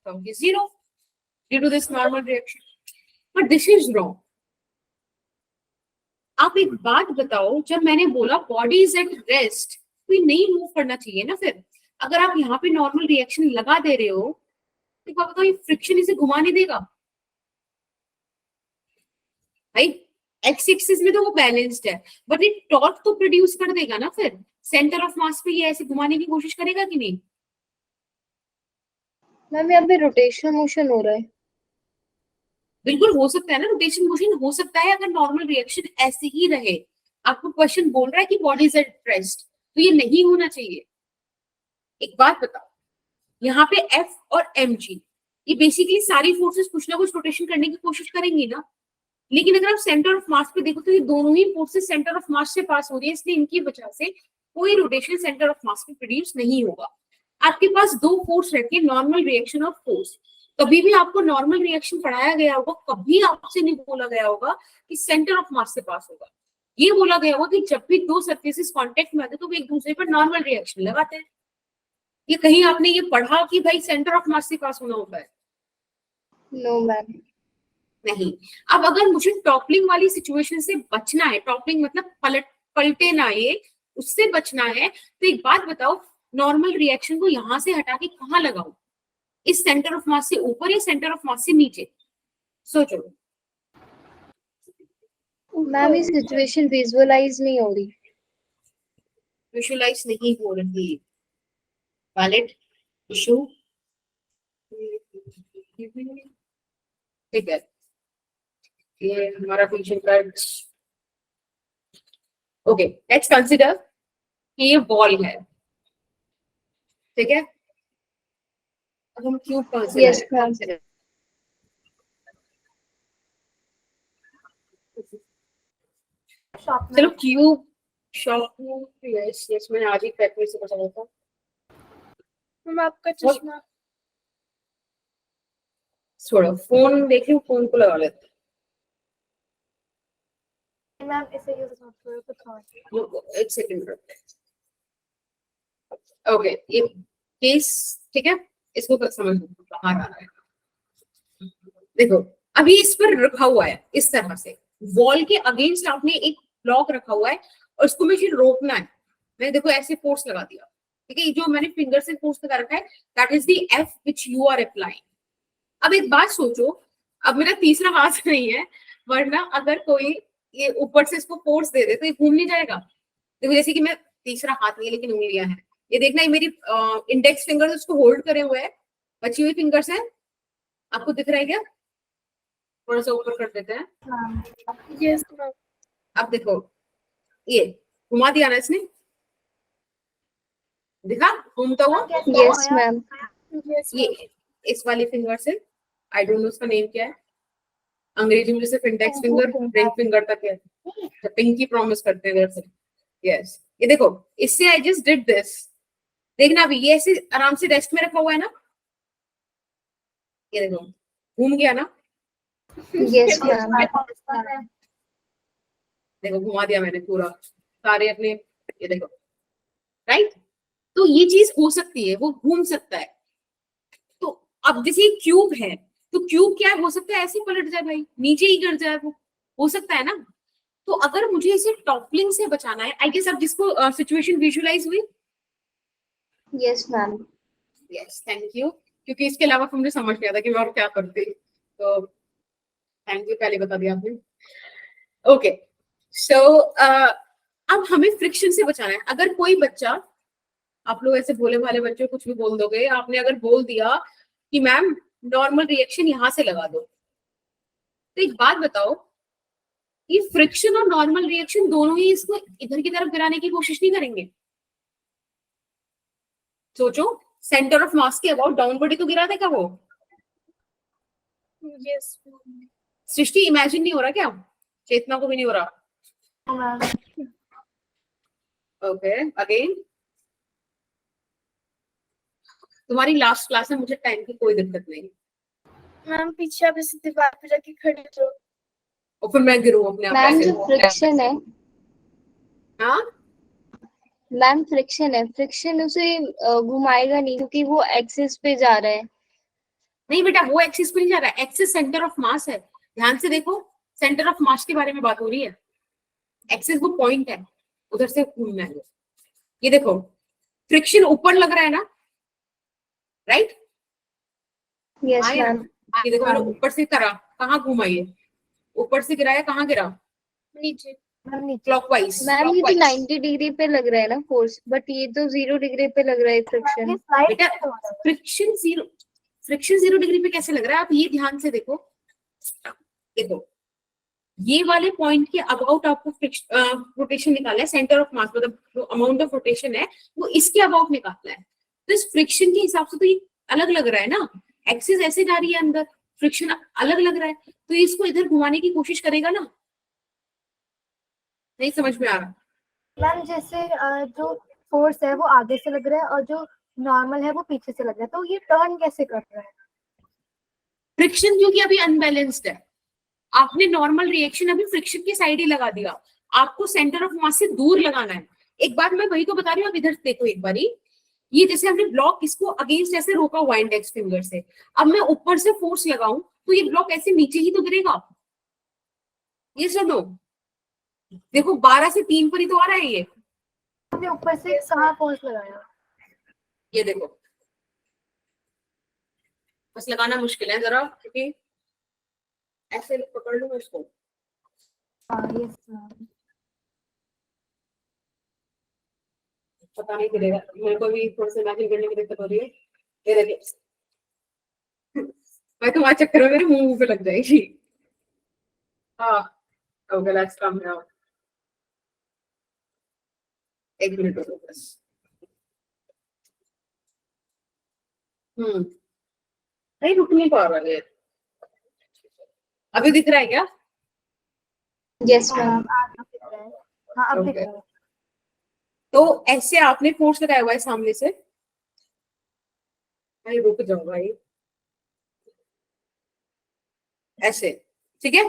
come is zero due to this normal reaction, but this is wrong. आप एक बात बताओ, जब मैंने बोला बॉडी इज एट रेस्ट, तो ये नहीं मूव करना चाहिए ना। फिर अगर आप यहाँ पे नॉर्मल रिएक्शन लगा दे रहे हो, तो क्या बताओ ये फ्रिक्शन इसे घुमा नहीं देगा भाई। एक्स एक्सिस में तो वो बैलेंस्ड है, बट ये टॉर्क तो प्रोड्यूस कर देगा ना। फिर सेंटर ऑफ मास पे ये ऐसे घुमाने की कोशिश करेगा कि नहीं। मैम यहाँ पे रोटेशनल मोशन हो रहा है। बिल्कुल हो सकता है ना, रोटेशन मोशन हो सकता है अगर नॉर्मल रिएक्शन ऐसे ही रहे। आपको क्वेश्चन बोल रहा है कि बॉडी इज एट रेस्ट, तो ये नहीं होना चाहिए। एक बात बताओ, यहाँ पे एफ और एम जी, ये बेसिकली सारी फोर्सेस कुछ ना कुछ रोटेशन करने की कोशिश करेंगी ना। लेकिन अगर आप सेंटर ऑफ मास पे देखो तो ये दोनों ही फोर्सेस सेंटर ऑफ मास से पास हो रही है, इसलिए इनकी वजह से कोई रोटेशन सेंटर ऑफ मास पे प्रोड्यूस नहीं होगा। आपके पास दो फोर्स रहती है, नॉर्मल रिएक्शन और फोर्स। कभी भी आपको नॉर्मल रिएक्शन पढ़ाया गया होगा, कभी आपसे नहीं बोला गया होगा कि सेंटर ऑफ मास से पास होगा। ये बोला गया होगा कि जब भी दो सरफेसेस कांटेक्ट में आते तो वो एक दूसरे पर नॉर्मल रिएक्शन लगाते हैं। ये कहीं आपने ये पढ़ा कि भाई सेंटर ऑफ मास से पास होना होता है? नो मैम, नहीं। अब अगर मुझे टॉपलिंग वाली सिचुएशन से बचना है, टॉपलिंग मतलब पलटे ना ये, उससे बचना है, तो एक बात बताओ, नॉर्मल रिएक्शन को यहां से हटा के कहाँ लगाऊं? इस सेंटर ऑफ मास से ऊपर या सेंटर ऑफ मास से नीचे? सोचो। मैम ये सिचुएशन विजुअलाइज नहीं हो रही। विजुअलाइज नहीं हो रही, वैलिड इशू। ठीक है, ये हमारा फंक्शन का ओके। लेट्स कंसीडर कि ये बॉल है, ठीक है। अब हम क्यूब Yes, ma'am. कंसीडर, चलो क्यूब शॉर्ट। यस यस, मैंने आज ही प्रैक्टिस से पता था। मैम आपका चश्मा छोड़ो, फोन देख लो, फोन को लगा लेते मैम ऐसे यूज सॉफ्टवेयर को था। हैं। एक सेकंड। ओके, ये केस ठीक है, इसको समझ लो बाहर आ रहा है। देखो अभी इस पर रखा हुआ है इस तरह से, वॉल के अगेंस्ट आपने एक ब्लॉक रखा हुआ है और इसको मुझे रोकना है। मैंने देखो ऐसे फोर्स लगा दिया, ठीक है। जो मैंने फिंगर से फोर्स लगा रखा है, that is the F which you are applying. अब एक बात सोचो, अब मेरा तीसरा हाथ नहीं है, वरना अगर कोई ये ऊपर से इसको फोर्स दे दे तो ये घूम नहीं जाएगा। देखो जैसे कि मैं तीसरा हाथ नहीं है लेकिन उंगलियां हैं, ये देखना है मेरी इंडेक्स फिंगर उसको होल्ड करे हुए है, बची हुई फिंगर्स है। आपको दिख रहा है क्या? थोड़ा सा ऊपर कर देते हैं। यस अब देखो ये घुमा दिया ना इसने, दिखा घूमता हुआ? Yes ma'am. ये इस वाली फिंगर से, आई डोंट नो उसका नेम क्या है, अंग्रेजी में सिर्फ इंडेक्स फिंगर रिंग फिंगर तक है, तो पिंकी प्रॉमिस करते हैं दरअसल। यस, ये देखो इससे आई जस्ट डिड दिस, देखना अभी ये ऐसे आराम से डेस्क में रखा हुआ है ना, ये देखो घूम गया ना। Yes ma'am. देखो घुमा दिया मैंने पूरा सारे अपने, ये देखो राइट। तो ये चीज हो सकती है, वो घूम सकता है। तो अब जैसे क्यूब है, तो क्यूब क्या हो सकता है ऐसे पलट जाए भाई, नीचे ही गिर जाए, वो हो सकता है ना। तो अगर मुझे इसे टॉपलिंग से बचाना है, आई गेस अब जिसको सिचुएशन विजुअलाइज हुई। Yes ma'am. Yes thank you, क्योंकि इसके अलावा तुमने समझ लिया था कि मैं और क्या करती, तो थैंक यू, पहले बता दिया आपने। ओके सो अब हमें फ्रिक्शन से बचाना है। अगर कोई बच्चा, आप लोग ऐसे भोले भाले बच्चे कुछ भी बोल दोगे, आपने अगर बोल दिया कि मैम नॉर्मल रिएक्शन यहां से लगा दो, तो एक बात बताओ, ये फ्रिक्शन और नॉर्मल रिएक्शन दोनों ही इसको इधर की तरफ गिराने की कोशिश नहीं करेंगे? सोचो, सेंटर ऑफ मास के अबाउट डाउनवर्ड ही तो गिरा था क्या वो? Yes. सृष्टि इमेजिन नहीं हो रहा क्या? चेतना को भी नहीं हो रहा? ओके अगेन, तुम्हारी लास्ट क्लास है, मुझे टाइम की कोई दिक्कत नहीं, मैम पीछे आप इस दीवार पे जाके खड़े हो। और फिर मैं गिरूं अपने आप मैम ऐसे। जो फ्रिक्शन है, हाँ मैम फ्रिक्शन है, फ्रिक्शन उसे घुमाएगा नहीं क्योंकि वो एक्सिस पे जा रहा है। नहीं बेटा, वो एक्सिस पे नहीं जा रहा है, एक्सिस सेंटर ऑफ मास है। ध्यान से देखो, सेंटर ऑफ मास के बारे में बात हो रही है, एक्सिस वो पॉइंट है, उधर से घूमना है। ये देखो, फ्रिक्शन ऊपर लग रहा है ना, राइट? Yes ma'am. ये देखो मैंने ऊपर से करा, कहाँ घुमा ये? ऊपर से गिराया, कहाँ गिरा? नीचे। क्लॉकवाइज। मैम ये तो 90 डिग्री पे लग रहा है ना फोर्स, बट ये तो 0 डिग्री पे लग रहा है फ्रिक्शन। बेटा फ्रिक्शन 0 डिग्री पे कैसे लग रहा है? आप ये ध्यान से देखो, देखो ये वाले पॉइंट के अबाउट आपको रोटेशन निकालना है, सेंटर ऑफ मास मतलब जो अमाउंट ऑफ रोटेशन है वो इसके अबाउट निकालना है। तो इस फ्रिक्शन के हिसाब से तो ये अलग लग रहा है ना, एक्सिस ऐसे जा रही है अंदर, फ्रिक्शन अलग लग रहा है, तो इसको इधर घुमाने की कोशिश करेगा ना। नहीं समझ में आ रहा? मैम जैसे जो फोर्स है वो आगे से लग रहा है और जो नॉर्मल है वो पीछे से लग रहा है, तो ये टर्न कैसे कर रहा है? फ्रिक्शन क्योंकि अभी अनबैलेंस्ड है, आपने नॉर्मल रिएक्शन अभी फ्रिक्शन की साइड ही लगा दिया, आपको सेंटर ऑफ मास से दूर लगाना है। एक बार मैं वही तो बता रही हूँ, आप इधर देखो एक बारी, ये जैसे हमने ब्लॉक इसको अगेंस्ट ऐसे रोका हुआ इंडेक्स फिंगर से, अब मैं ऊपर से फोर्स लगाऊं तो ये ब्लॉक ऐसे नीचे ही तो गिरेगा। ये सुनो, देखो 12 से 3 पर ही तो आ रहा है ये। हमने ऊपर से कहाँ फोर्स लगाया? ये देखो, बस लगाना मुश्किल है जरा, क्योंकि ऐसे पकड़ लो इसको। Yes ma'am. पता नहीं गिरेगा, मेरे को भी थोड़ा सा इमेजिन करने की दिक्कत हो रही है। ये देखिए, मैं तुम्हारे चक्कर में मेरे मुंह पे लग जाएगी। हाँ ओके, लेट्स कम नाउ, एक मिनट रुको बस। नहीं रुक नहीं पा रहा है, अभी दिख रहा है क्या? Yes ma'am. हाँ अब दिख Okay. रहा है। तो ऐसे आपने फोर्स लगाया हुआ है सामने से, भाई रुक जाओ भाई, ऐसे, ठीक है?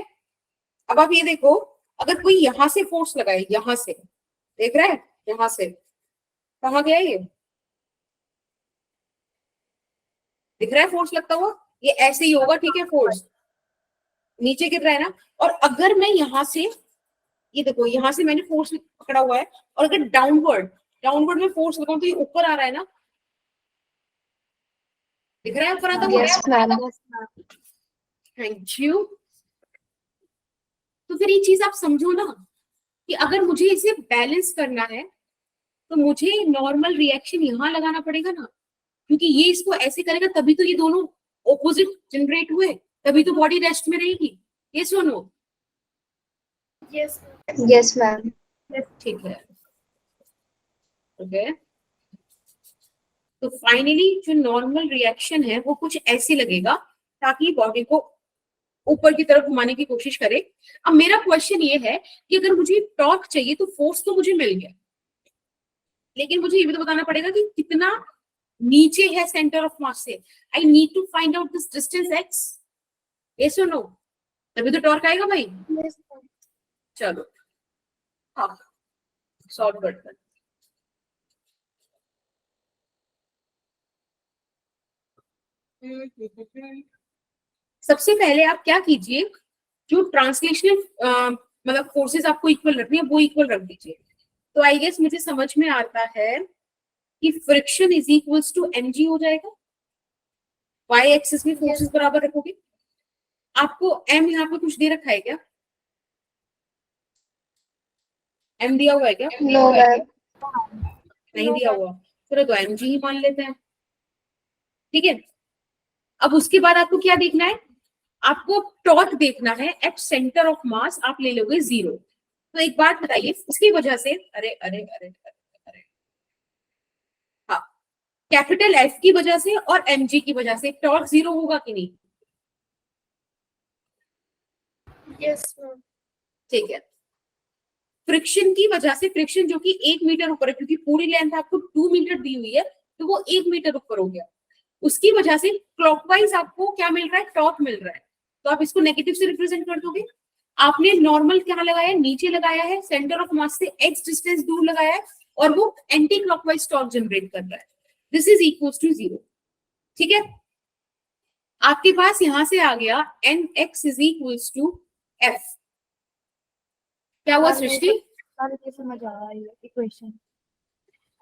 अब आप ये देखो, अगर कोई यहां से फोर्स लगाए, यहां से, देख रहा है, यहां से कहाँ गया ये? दिख रहा है फोर्स लगता हुआ? ये ऐसे ही होगा, ठीक है? फोर्स नीचे गिर रहा है ना, और अगर मैं यहां से, ये देखो यहां से मैंने फोर्स पकड़ा हुआ है, और अगर डाउनवर्ड डाउनवर्ड में फोर्स लगाऊं तो ये ऊपर आ रहा है ना, दिख रहा है ऊपर आता हुआ? Yes ma'am. Thank you. तो फिर ये चीज आप समझो ना, कि अगर मुझे इसे बैलेंस करना है तो मुझे नॉर्मल रिएक्शन यहाँ लगाना पड़ेगा ना, क्योंकि ये इसको ऐसे करेगा तभी तो ये दोनों ऑपोजिट जनरेट हुए, तभी तो बॉडी रेस्ट में रहेगी। ये सुनो, Yes. Yes ma'am. ठीक है? ओके, तो फाइनली जो नॉर्मल रिएक्शन है वो कुछ ऐसे लगेगा, ताकि बॉडी को ऊपर की तरफ घुमाने की कोशिश करे। अब मेरा क्वेश्चन ये है कि अगर मुझे टॉर्क चाहिए तो फोर्स तो मुझे मिल गया, लेकिन मुझे ये भी तो बताना पड़ेगा कि कितना नीचे है सेंटर ऑफ मास से। I need to find out this distance X, ये सुनो, तभी तो टॉर्क आएगा भाई। Yes. चलो हाँ, सॉल्व करते हैं। सबसे पहले आप क्या कीजिए, जो ट्रांसलेशनल मतलब फोर्सेस आपको इक्वल रखनी है वो इक्वल रख दीजिए। तो आई गेस मुझे समझ में आता है कि friction is equals to mg हो जाएगा। वाई एक्सिस में फोर्सेस बराबर रखोगे। आपको m यहाँ पे कुछ दे रखा है क्या? m दिया हुआ है क्या? No ma'am. नहीं दिया हुआ, चलो तो mg ही मान लेते हैं, ठीक है? अब उसके बाद आपको क्या देखना है? आपको टॉर्क देखना है एट सेंटर ऑफ मास, आप ले लोगे 0। तो एक बात बताइए, उसकी वजह से, अरे अरे अरे अरे, अरे हाँ, कैपिटल एफ की वजह से और mg की वजह से टॉर्क जीरो होगा कि नहीं? Yes, ma'am. ठीक है। फ्रिक्शन की वजह से, फ्रिक्शन जो कि 1 मीटर ऊपर है, क्योंकि पूरी लेंथ आपको 2 मीटर दी हुई है, तो वो 1 मीटर ऊपर हो गया, उसकी वजह से क्लॉकवाइज आपको क्या मिल रहा है? टॉर्क मिल रहा है। तो आप इसको नेगेटिव से रिप्रेजेंट कर दोगे। आपने नॉर्मल क्या लगाया है? नीचे लगाया है, सेंटर ऑफ मास से x डिस्टेंस दूर लगाया है, और वो एंटी क्लॉकवाइज टॉर्क जनरेट कर रहा है। This is equals to 0। ठीक है, आपके पास यहां से आ गया nx is equals to f। क्या हुआ सृष्टि? मुझे समझ आ रहा है ये इक्वेशन।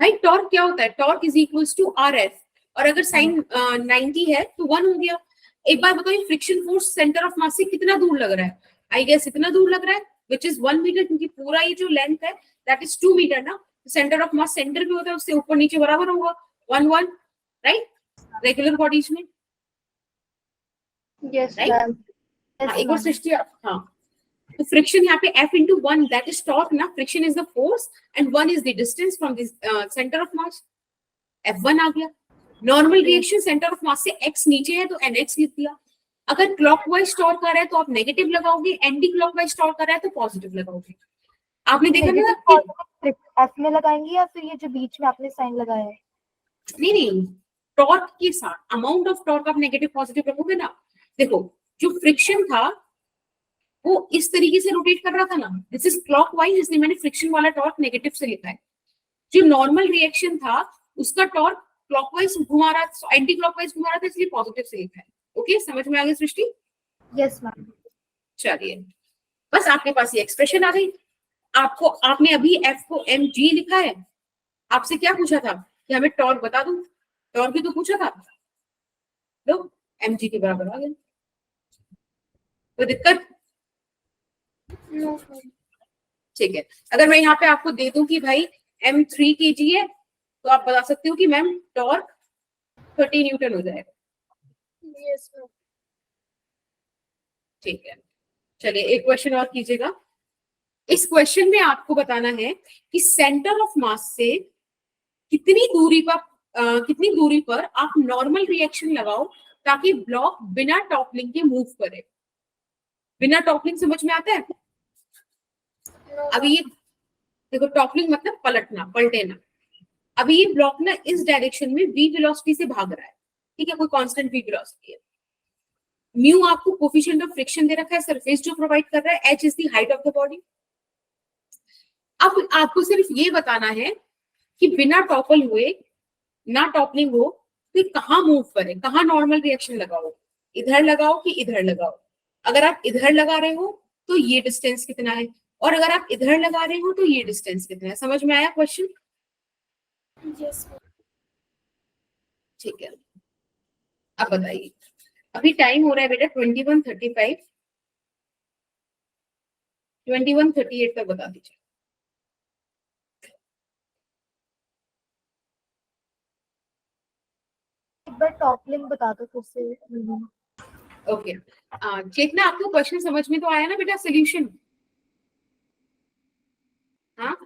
भाई टॉर्क क्या होता है? Torque is equals to R F, और अगर साइन 90 है तो 1 हो गया। एक बार बताओ, friction force centre of mass से कितना दूर लग रहा है? आई गेस इतना दूर लग रहा है, विच इज 1 मीटर, क्योंकि पूरा ये जो लेंथ है दैट इज 2 मीटर ना। सेंटर ऑफ मास सेंटर पे होता है, उससे ऊपर नीचे बराबर होगा, 1 1, राइट? रेगुलर बॉडीज में, यस राइट? मैम। हाँ, एक और सृष्टि, हाँ, तो फ्रिक्शन यहाँ पे F into 1 that is torque ना, friction is the force and 1 is the distance from this centre of mass, F1 आ गया। Normal reaction centre of mass से x नीचे है तो nx लिख दिया। अगर क्लॉकवाइज टॉर्क आ रहा है तो आप नेगेटिव लगाओगे, एंटी क्लॉकवाइज टॉर्क आ रहा है तो पॉजिटिव लगाओगे। आपने देखा ना कि एफ में लगाएंगे या फिर ये जो बीच में आपने साइन लगाया है? नहीं, टॉर्क के साथ अमाउंट ऑफ टॉर्क आप नेगेटिव पॉजिटिव रखोगे ना। देखो, जो फ्रिक्शन था वो इस तरीके से रोटेट कर रहा था ना, दिस इज क्लॉकवाइज, इसलिए मैंने फ्रिक्शन वाला टॉर्क नेगेटिव से लिखा है। जो नॉर्मल रिएक्शन था उसका टॉर्क क्लॉकवाइज घुमा रहा था, एंटी क्लॉकवाइज घुमा रहा था, इसलिए पॉजिटिव से लिखा है। ओके, समझ में आ गई सृष्टि? Yes ma'am. चलिए, बस आपके पास ये एक्सप्रेशन आ गई। आपको, आपने अभी एफ को एम जी लिखा है, आपसे क्या पूछा था कि हमें टॉर्क बता दो, टॉर्क भी तो पूछा था, लो एम जी के बराबर आ गया। कोई दिक्कत? No, ma'am. ठीक है, अगर मैं यहाँ पे आपको दे दूं कि भाई m3 kg है, तो आप बता सकते हो कि मैम टॉर्क 30 न्यूटन हो जाएगा। Yes, ma'am. ठीक है, चलिए एक क्वेश्चन और कीजिएगा। इस क्वेश्चन में आपको बताना है कि सेंटर ऑफ मास से कितनी दूरी पर आप नॉर्मल रिएक्शन लगाओ ताकि ब्लॉक बिना टॉपलिंग के मूव करे। बिना टॉपलिंग समझ में आता है? No, अभी ये देखो, टॉपलिंग मतलब पलटना, पलटेना। अभी ये ब्लॉक ना इस डायरेक्शन में v वेलोसिटी से भाग रहा है, ठीक है, कोई कांस्टेंट v वेलोसिटी है। म्यू आपको कोफिशिएंट ऑफ फ्रिक्शन दे रखा है, सरफेस जो प्रोवाइड कर रहा है, h is the height of the body. अब आपको सिर्फ ये बताना है कि बिना टॉपल हुए, ना टॉपलिंग हो, तो कहाँ मूव करे, कहाँ नॉर्मल रिएक्शन लगाओ, इधर लगाओ कि इधर लगाओ। अगर आप इधर लगा रहे हो तो ये डिस्टेंस कितना है, और अगर आप इधर लगा रहे हो तो ये डिस्टेंस कितना है। समझ में आया क्वेश्चन? yes, ma'am. ठीक है, अब बताइए। अभी टाइम हो रहा है बेटा 21:35, 21:38 तक बता दीजिए। एक बार टॉपलिंग बता दो फिर से। ओके, चेतना आपको क्वेश्चन समझ में तो आया ना बेटा? सोल्यूशन, हाँ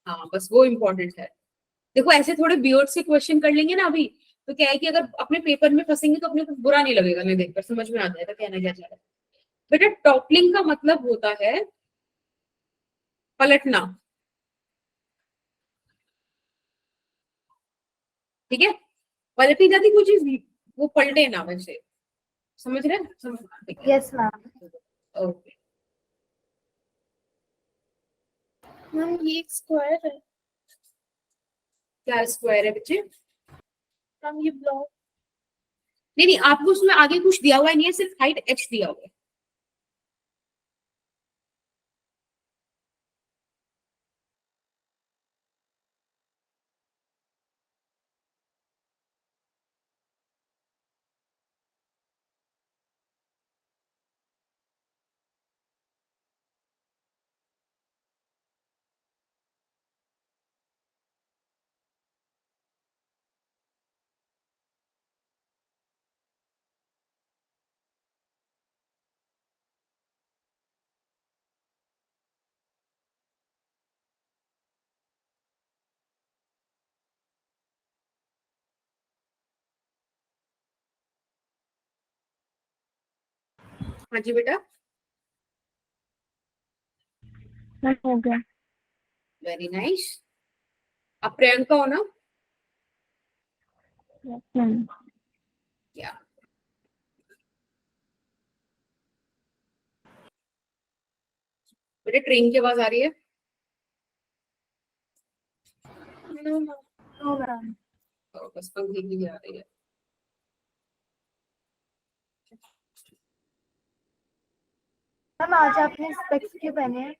हाँ, बस वो इम्पोर्टेंट है। देखो, ऐसे थोड़े बियर्ड से क्वेश्चन कर लेंगे ना अभी, तो क्या है कि अगर अपने पेपर में फंसेंगे तो अपने को बुरा नहीं लगेगा, नहीं देखकर समझ में आ जाएगा कहना क्या चाह रहा है। बेटा टॉपलिंग का मतलब होता है पलटना, ठीक है? पलटी जाती कोई चीज, वो पलटे ना, वैसे समझ रहे हैं? Yes ma'am. ओके, Ma'am, ये एक स्क्वायर है। क्या स्क्वायर है बच्चे? मैम ये ब्लॉक। नहीं नहीं, आपको उसमें आगे कुछ दिया हुआ नहीं है, सिर्फ हाइट h दिया हुआ है। हाँ जी बेटा, हो गया। Very nice. अब प्रियंका हो ना? मैम या बेटा ट्रेन की आवाज आ रही है? No, ma'am. No ma'am. और बस पंखे की भी आ रही है। मैम आज आपने स्पेक्स क्यों पहने हैं?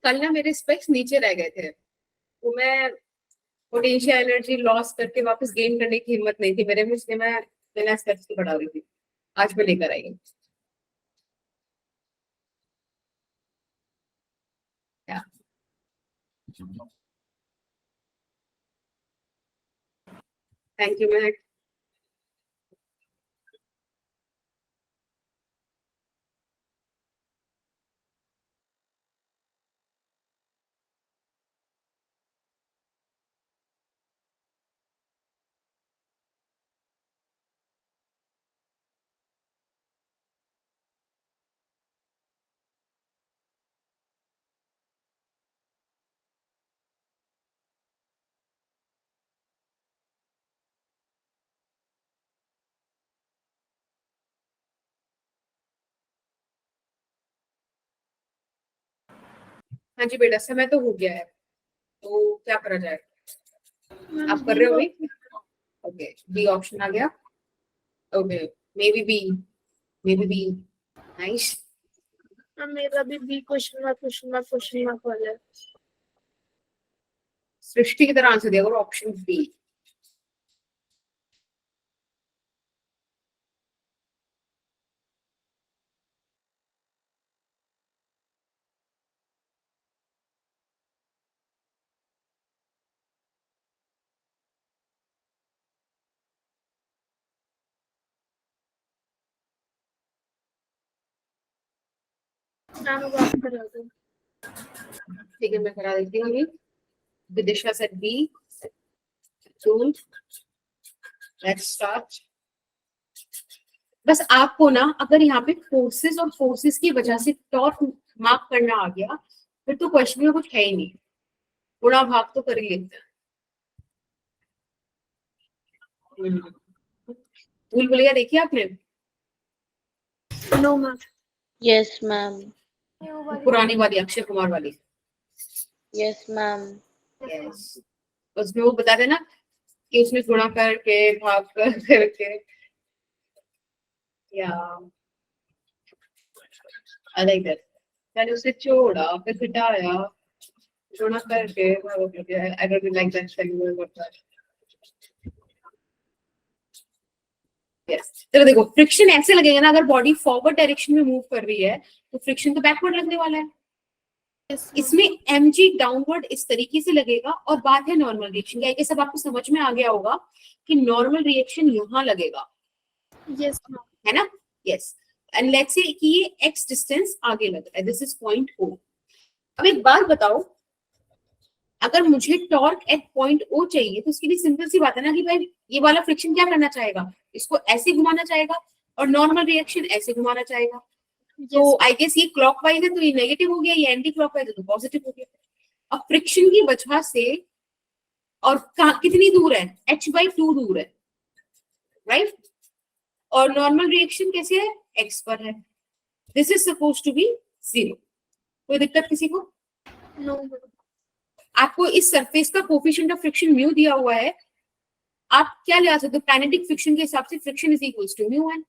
कल ना मेरे स्पेक्स नीचे रह गए थे, तो मैं पोटेंशियल एनर्जी लॉस करके वापस गेन करने की हिम्मत नहीं थी मेरे में, इसलिए मैं बिना स्पेक्स के बढ़ा रही थी। आज मैं लेकर आई हूँ। Thank you ma'am. हाँ जी बेटा, समय तो हो गया है, तो क्या करा जाए? Ma'am, आप कर रहे हो B भी? ओके, बी ऑप्शन आ गया। Okay, maybe B, maybe B. Nice. ma'am, मेरा भी B क्वेश्चन मार्क वाला है। सृष्टि की तरह आंसर दिया करो, ऑप्शन बी। मैम अब आप करा दो। ठीक है, मैं करा देती हूँ अभी। Vidisha set B. Tool, let's start. बस आपको ना अगर यहाँ पे फोर्सेस और फोर्सेस की वजह से टॉर्क मार्क करना आ गया, फिर तो क्वेश्चन में कुछ है ही नहीं, गुणा भाग तो कर ही लेते हैं। भूल भुलैया देखिए आपने? No, ma'am. Yes ma'am. पुरानी वाली, अक्षय कुमार वाली। Yes ma'am. यस, उसमें वो बता देना कि उसने गुणा करके भाग कर करके, या लाइक दैट। मैंने उसे छोड़ा, फिर घटाया, गुणा करके भाग करके। I don't like that style. Yes, चलो देखो, फ्रिक्शन ऐसे लगेगा ना, अगर बॉडी फॉरवर्ड डायरेक्शन में मूव कर रही है तो फ्रिक्शन तो बैकवर्ड लगने वाला है। Yes, ma'am. इसमें mg डाउनवर्ड इस तरीके से लगेगा, और बात है नॉर्मल रिएक्शन की। ये सब आपको समझ में आ गया होगा कि नॉर्मल रिएक्शन यहाँ लगेगा, Yes, ma'am. है ना? यस, एंड लेट्स से कि ये x डिस्टेंस आगे लग रहा है, दिस इज पॉइंट O। अब एक बात बताओ, अगर मुझे टॉर्क एट पॉइंट O चाहिए तो इसके लिए सिंपल सी बात है ना कि भाई ये वाला फ्रिक्शन क्या करना चाहेगा, इसको ऐसे घुमाना चाहेगा, और नॉर्मल रिएक्शन ऐसे घुमाना चाहेगा। तो Yes. आई गेस ये क्लॉकवाइज है तो ये नेगेटिव हो गया, ये एंटी क्लॉकवाइज है तो पॉजिटिव हो गया। अब फ्रिक्शन की वजह से, और कितनी दूर है, h/2 दूर है, राइट? और नॉर्मल रिएक्शन कैसे है, x पर है। This is suppose to be 0। कोई दिक्कत किसी को? No, ma'am. आपको इस सरफेस का कोफिशिएंट ऑफ फ्रिक्शन म्यू दिया हुआ है, आप क्या ले सकते हो, काइनेटिक फ्रिक्शन के हिसाब से friction is equals to mu N,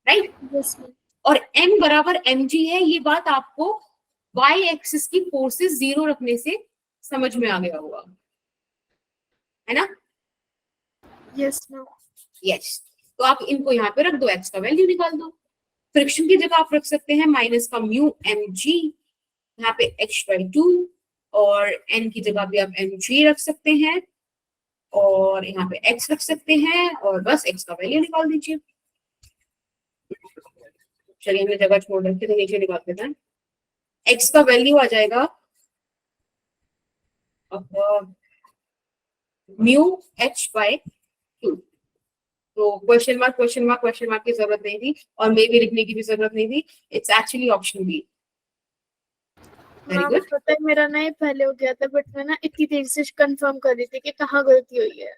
right? Yes, ma'am. और m बराबर mg है, ये बात आपको y एक्सिस की फोर्सेस 0 रखने से समझ में आ गया होगा, है ना? Yes, ma'am. यस, तो आप इनको यहाँ पे रख दो, x का वैल्यू निकाल दो। फ्रिक्शन की जगह आप रख सकते हैं माइनस का म्यू mg, यहाँ पे h/2, और n की जगह भी आप mg रख सकते हैं, और यहाँ पे x रख सकते हैं, और बस x का वैल्यू निकाल दीजिए। चलिए हमने जगह छोड़ रखी तो नीचे निकाल देते हैं। x का वैल्यू आ जाएगा म्यू h/2, तो क्वेश्चन मार्क की जरूरत नहीं थी और मे भी लिखने की भी जरूरत नहीं थी. It's actually option B. Very ma'am good. पता है मेरा ना ये पहले हो गया था, बट मैं ना इतनी देर से कंफर्म कर रही थी कि कहाँ गलती हुई है.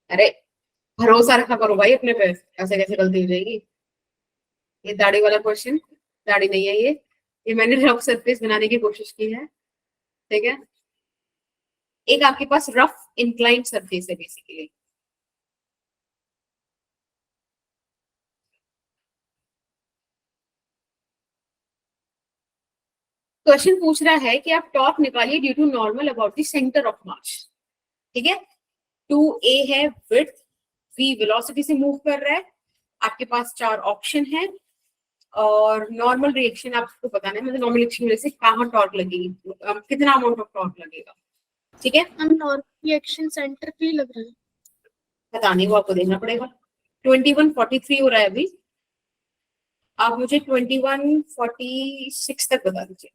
अरे भरोसा रखा करो भाई अपने पे, ऐसे कैसे गलती हो जाएगी. ये दाढ़ी वाला क्वेश्चन, दाढ़ी नहीं है ये मैंने रफ सरफेस बनाने की कोशिश की है. ठीक है, एक आपके पास रफ इंक्लाइंड सरफेस है बेसिकली. क्वेश्चन पूछ रहा है कि आप टॉर्क निकालिए due to normal about the centre of mass. ठीक है, 2a है विड्थ, v वेलोसिटी से मूव कर रहा है. आपके पास 4 ऑप्शन है और नॉर्मल रिएक्शन आपको बताना है, मतलब नॉर्मल रिएक्शन में से कहाँ टॉर्क लगेगी, कितना अमाउंट ऑफ टॉर्क लगेगा. ठीक है, हम नॉर्मल रिएक्शन सेंटर पे ही लग रहा है. पता नहीं, वो आपको देखना पड़ेगा. 2143 हो रहा है अभी. आप मुझे 2146 तक बता दीजिए.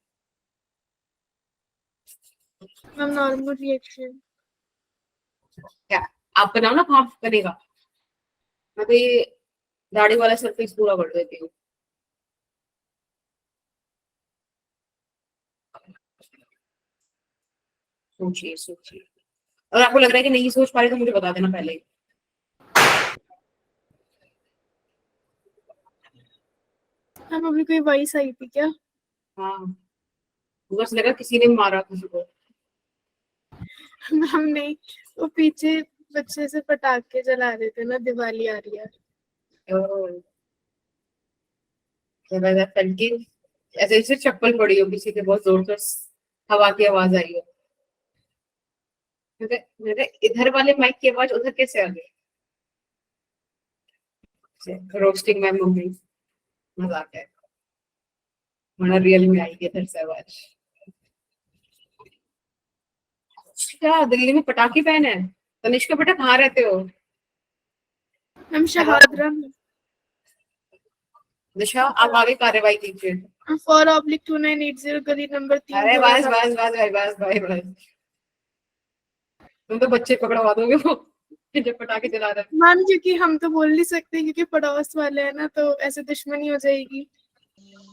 हम नॉर्मल रिएक्शन. क्या आप बनाओ ना, कहाँ बनेगा. मैं तो ये दाढ़ी वाला सरफेस पूरा कर देती हूँ. सोचिए. अगर आपको लग रहा है कि नहीं सोच पा रहे तो मुझे बता देना पहले. हम अभी कोई वॉइस आई थी क्या? हाँ, बस लगा किसी ने मारा किसी को. हम नहीं, वो पीछे बच्चे से पटाखे जला रहे थे ना, दिवाली आ रही है. ऐसे जैसे चप्पल पड़ी हो किसी के, बहुत जोर से हवा की आवाज आई हो. मेरे इधर वाले माइक की आवाज उधर कैसे आ गई. रोस्टिंग में मम्मी, मजाक है. वरना रियल में आई इधर से आवाज. क्या दिल्ली में पटाखे बैन है. तनिष्का बेटा कहाँ रहते हो. हम शहादरा में. दिशा आप आगे कार्रवाई कीजिए. 4/2980 गली नंबर 3. अरे बस बस बस भाई, बस भाई बस. तुम तो बच्चे पकड़वा दोगे वो जब पटाखे जला रहे. मैम क्योंकि हम तो बोल नहीं सकते क्योंकि पड़ोस वाले हैं ना, तो ऐसे दुश्मनी हो जाएगी.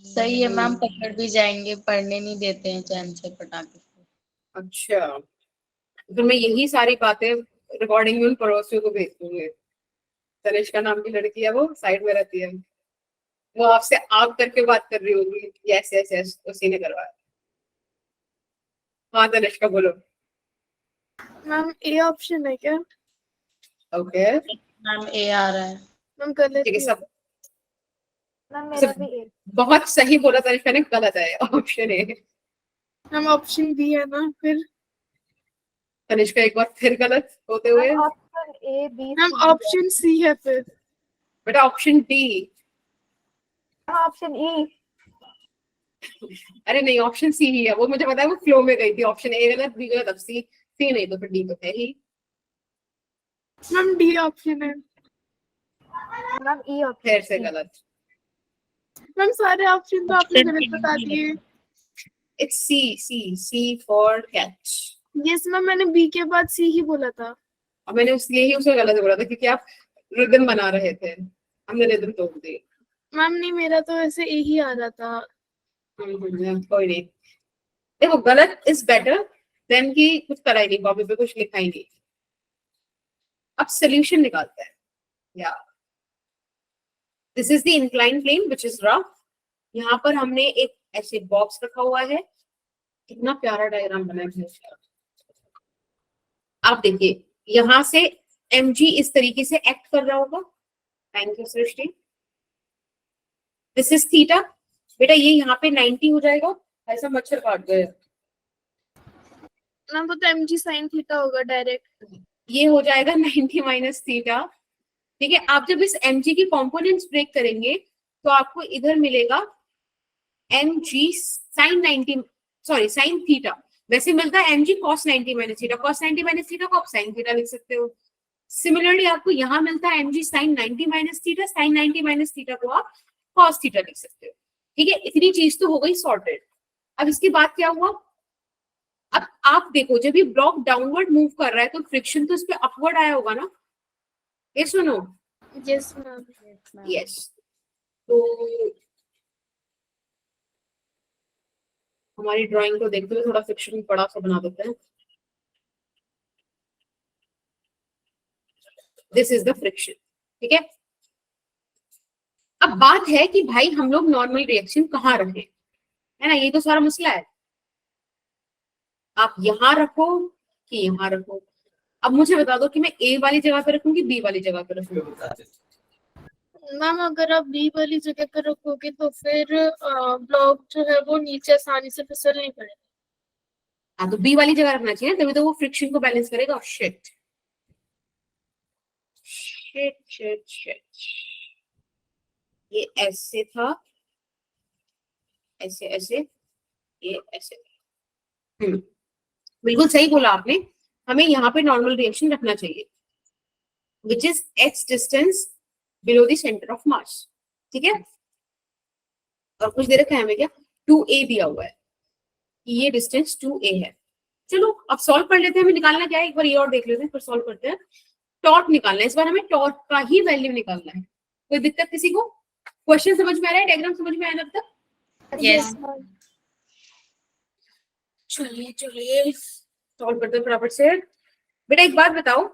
सही है मैम, पकड़ भी जाएंगे, पढ़ने नहीं देते हैं चैन से पटाखे. अच्छा, तो मैं यही सारी बातें रिकॉर्डिंग में उन पड़ोसियों को भेज दूंगी. तनिष्का नाम की लड़की है, वो साइड में रहती है. वो आपसे आप करके बात कर रही होगी. यस यस यस, उसी ने करवाया. हाँ तनिष्का बोलो. मैम ए ऑप्शन है क्या? ओके, मैम ए आ रहा है. मैम गलत ठीक है है. सब. मैम मेरा भी एक. बहुत सही बोला तनिष्का ने, गलत है ऑप्शन ए. हम ऑप्शन बी है ना फिर. तनिष्का एक बार फिर गलत होते हुए. Option A B. हम ऑप्शन सी है फिर. बेटा ऑप्शन डी. Option E. अरे नहीं, ऑप्शन सी ही है. वो मुझे पता है, वो फ्लो में गई थी. ऑप्शन ए गलत, बी गलत, अब सी नहीं तो फिर डी तो है ही. मैम डी ऑप्शन है. Ma'am E option. फिर से गलत. मैम सारे ऑप्शन तो आपने गलत बता दिए. It's C for catch. Yes ma'am, मैंने बी के बाद सी ही बोला था. और मैंने यही उसे गलत बोला था क्योंकि आप रिदम बना रहे थे. हमने रिदम तोड़ दी. मैम नहीं, मेरा तो ऐसे ए ही आ रहा था. कोई नहीं. देखो गलत इज बेटर देन कि कुछ करा ही नहीं, कॉपी पे कुछ लिखा ही नहीं. अब सोल्यूशन निकालते हैं. या this is the incline plane which is rough. यहाँ पर हमने एक ऐसे बॉक्स रखा हुआ है. कितना प्यारा डायग्राम बना है. आप देखिए यहाँ से mg इस तरीके से एक्ट कर रहा होगा. Thank you Srishti. This is theta. बेटा ये यहाँ पे 90 हो जाएगा. ऐसा मच्छर काट गए. मैम वो तो mg sin थीटा होगा डायरेक्ट. ये हो जाएगा 90 माइनस थीटा. ठीक है, आप जब इस mg की कंपोनेंट्स ब्रेक करेंगे तो आपको इधर मिलेगा mg sin 90, sorry sin theta. वैसे मिलता है mg cos 90 minus theta. cos 90 minus theta को आप sin थीटा लिख सकते हो. सिमिलरली आपको यहाँ मिलता है mg sin 90 minus theta. sin 90 minus theta को आप cos थीटा लिख सकते हो. ठीक है, इतनी चीज तो हो गई सॉर्टेड. अब इसके बाद क्या हुआ. अब आप देखो जब ये ब्लॉक डाउनवर्ड मूव कर रहा है तो फ्रिक्शन तो इस पे अपवर्ड आया होगा ना. ये सुनो, Yes, ma'am. यस, तो हमारी ड्राइंग को देखते हुए थोड़ा फ्रिक्शन बड़ा सा बना देते हैं। दिस इज द फ्रिक्शन, ठीक है। अब बात है कि भाई हम लोग नॉर्मल रिएक्शन कहाँ रखें, है ना, ये तो सारा मसला है। आप यहाँ रखो कि यहाँ रखो। अब मुझे बता दो कि मैं ए वाली जगह पे रखूंगी, बी वाली जगह पे रखूंगी। मैम अगर आप बी वाली जगह पर रखोगे तो फिर ब्लॉक जो है वो नीचे आसानी से फिसल नहीं पड़ेगा। हाँ, तो बी वाली जगह रखना चाहिए, तभी तो वो फ्रिक्शन को बैलेंस करेगा। शिट शिट शिट शिट, ये ऐसे था, ऐसे ऐसे, ये ऐसे। बिल्कुल सही बोला आपने, हमें यहाँ पे नॉर्मल रिएक्शन रखना चाहिए, which is x distance below the centre of mass, ठीक है। और कुछ दे रखा है हमें क्या, 2a दिया हुआ है, ये डिस्टेंस 2a है। चलो अब सॉल्व कर लेते हैं, हमें निकालना क्या है, एक बार ये और देख लेते हैं फिर सॉल्व करते हैं। टॉर्क निकालना है, इस बार हमें टॉर्क का ही वैल्यू निकालना है। कोई दिक्कत किसी को? क्वेश्चन समझ में आ रहा है, डायग्राम समझ में आया ना अब तक? यस चलिए चलिए सॉल्व करते हैं फटाफट से। बेटा एक बात बताओ,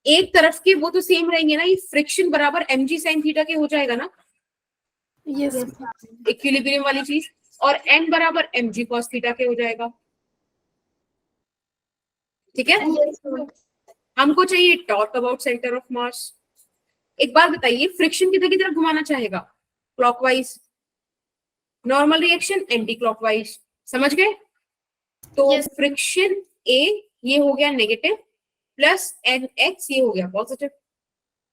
एक तरफ के वो तो सेम रहेंगे ना, ये फ्रिक्शन बराबर mg sin थीटा के हो जाएगा ना, यस इक्विलिब्रियम वाली चीज, और n बराबर mg cos थीटा के हो जाएगा, ठीक है। हमको चाहिए टॉर्क अबाउट सेंटर ऑफ मास। एक बात बताइए, फ्रिक्शन किधर की तरफ घुमाना चाहेगा, clockwise, normal reaction anti clockwise, समझ गए? तो फ्रिक्शन ए ये हो गया नेगेटिव, प्लस nx ये हो गया पॉजिटिव,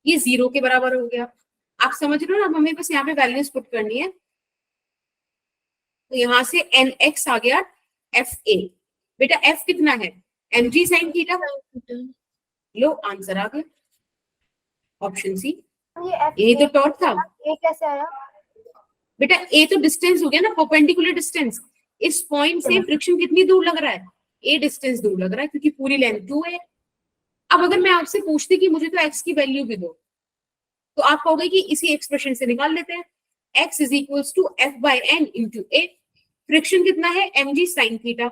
ये 0 के बराबर हो गया। आप समझ रहे हो ना, अब हमें बस यहाँ पे वैल्यूज पुट करनी है। तो यहाँ से nx आ गया fa, बेटा f कितना है, mg sin थीटा, लो आंसर आ गया, ऑप्शन सी, यही तो टॉर्क था। ये कैसे आया? बेटा a तो डिस्टेंस हो गया ना, परपेंडिकुलर डिस्टेंस, इस पॉइंट से फ्रिक्शन कितनी दूर लग रहा है, a डिस्टेंस दूर लग रहा है, क्योंकि पूरी लेंथ 2 है। अब अगर मैं आपसे पूछती कि मुझे तो x की वैल्यू भी दो, तो आप कहोगे कि इसी एक्सप्रेशन से निकाल लेते हैं, x is equals to f by n into a, friction कितना है mg sin थीटा।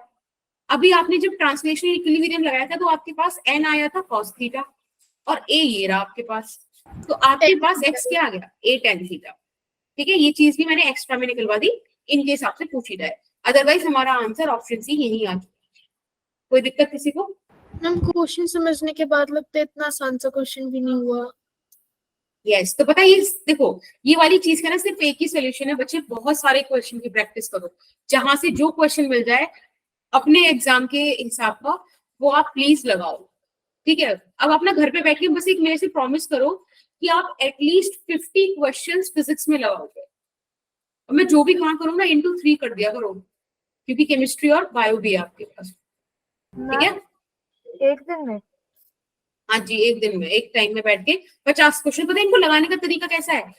अभी आपने जब ट्रांसलेशनल इक्विलिब्रियम लगाया था तो आपके पास n आया था cos थीटा, और a ये रहा आपके पास, तो आपके पास x क्या आ गया, a tan थीटा, ठीक है। ये चीज भी मैंने एक्स्ट्रा में निकलवा दी इनके हिसाब से पूछी जाए, अदरवाइज हमारा आंसर ऑप्शन सी यही आ गया। कोई दिक्कत किसी को? मैम क्वेश्चन समझने के बाद लगता है इतना आसान सा क्वेश्चन भी नहीं हुआ। यस, तो पता है, ये देखो ये वाली चीज का ना सिर्फ एक ही सोल्यूशन है बच्चे, बहुत सारे क्वेश्चन की प्रैक्टिस करो, जहां से जो क्वेश्चन मिल जाए अपने एग्जाम के हिसाब का वो आप प्लीज लगाओ, ठीक है। अब अपना घर पे बैठ के बस एक मेरे से प्रॉमिस करो कि आप एटलीस्ट 50 क्वेश्चंस फिजिक्स में लगाओगे, और मैं जो भी काम करूँ ना इंटू 3 कर दिया करो, क्योंकि केमिस्ट्री और बायो भी है आपके पास, ठीक है। एक दिन में? हाँ जी, एक दिन में, एक टाइम में बैठ के 50 क्वेश्चन। पता है इनको लगाने का तरीका कैसा है,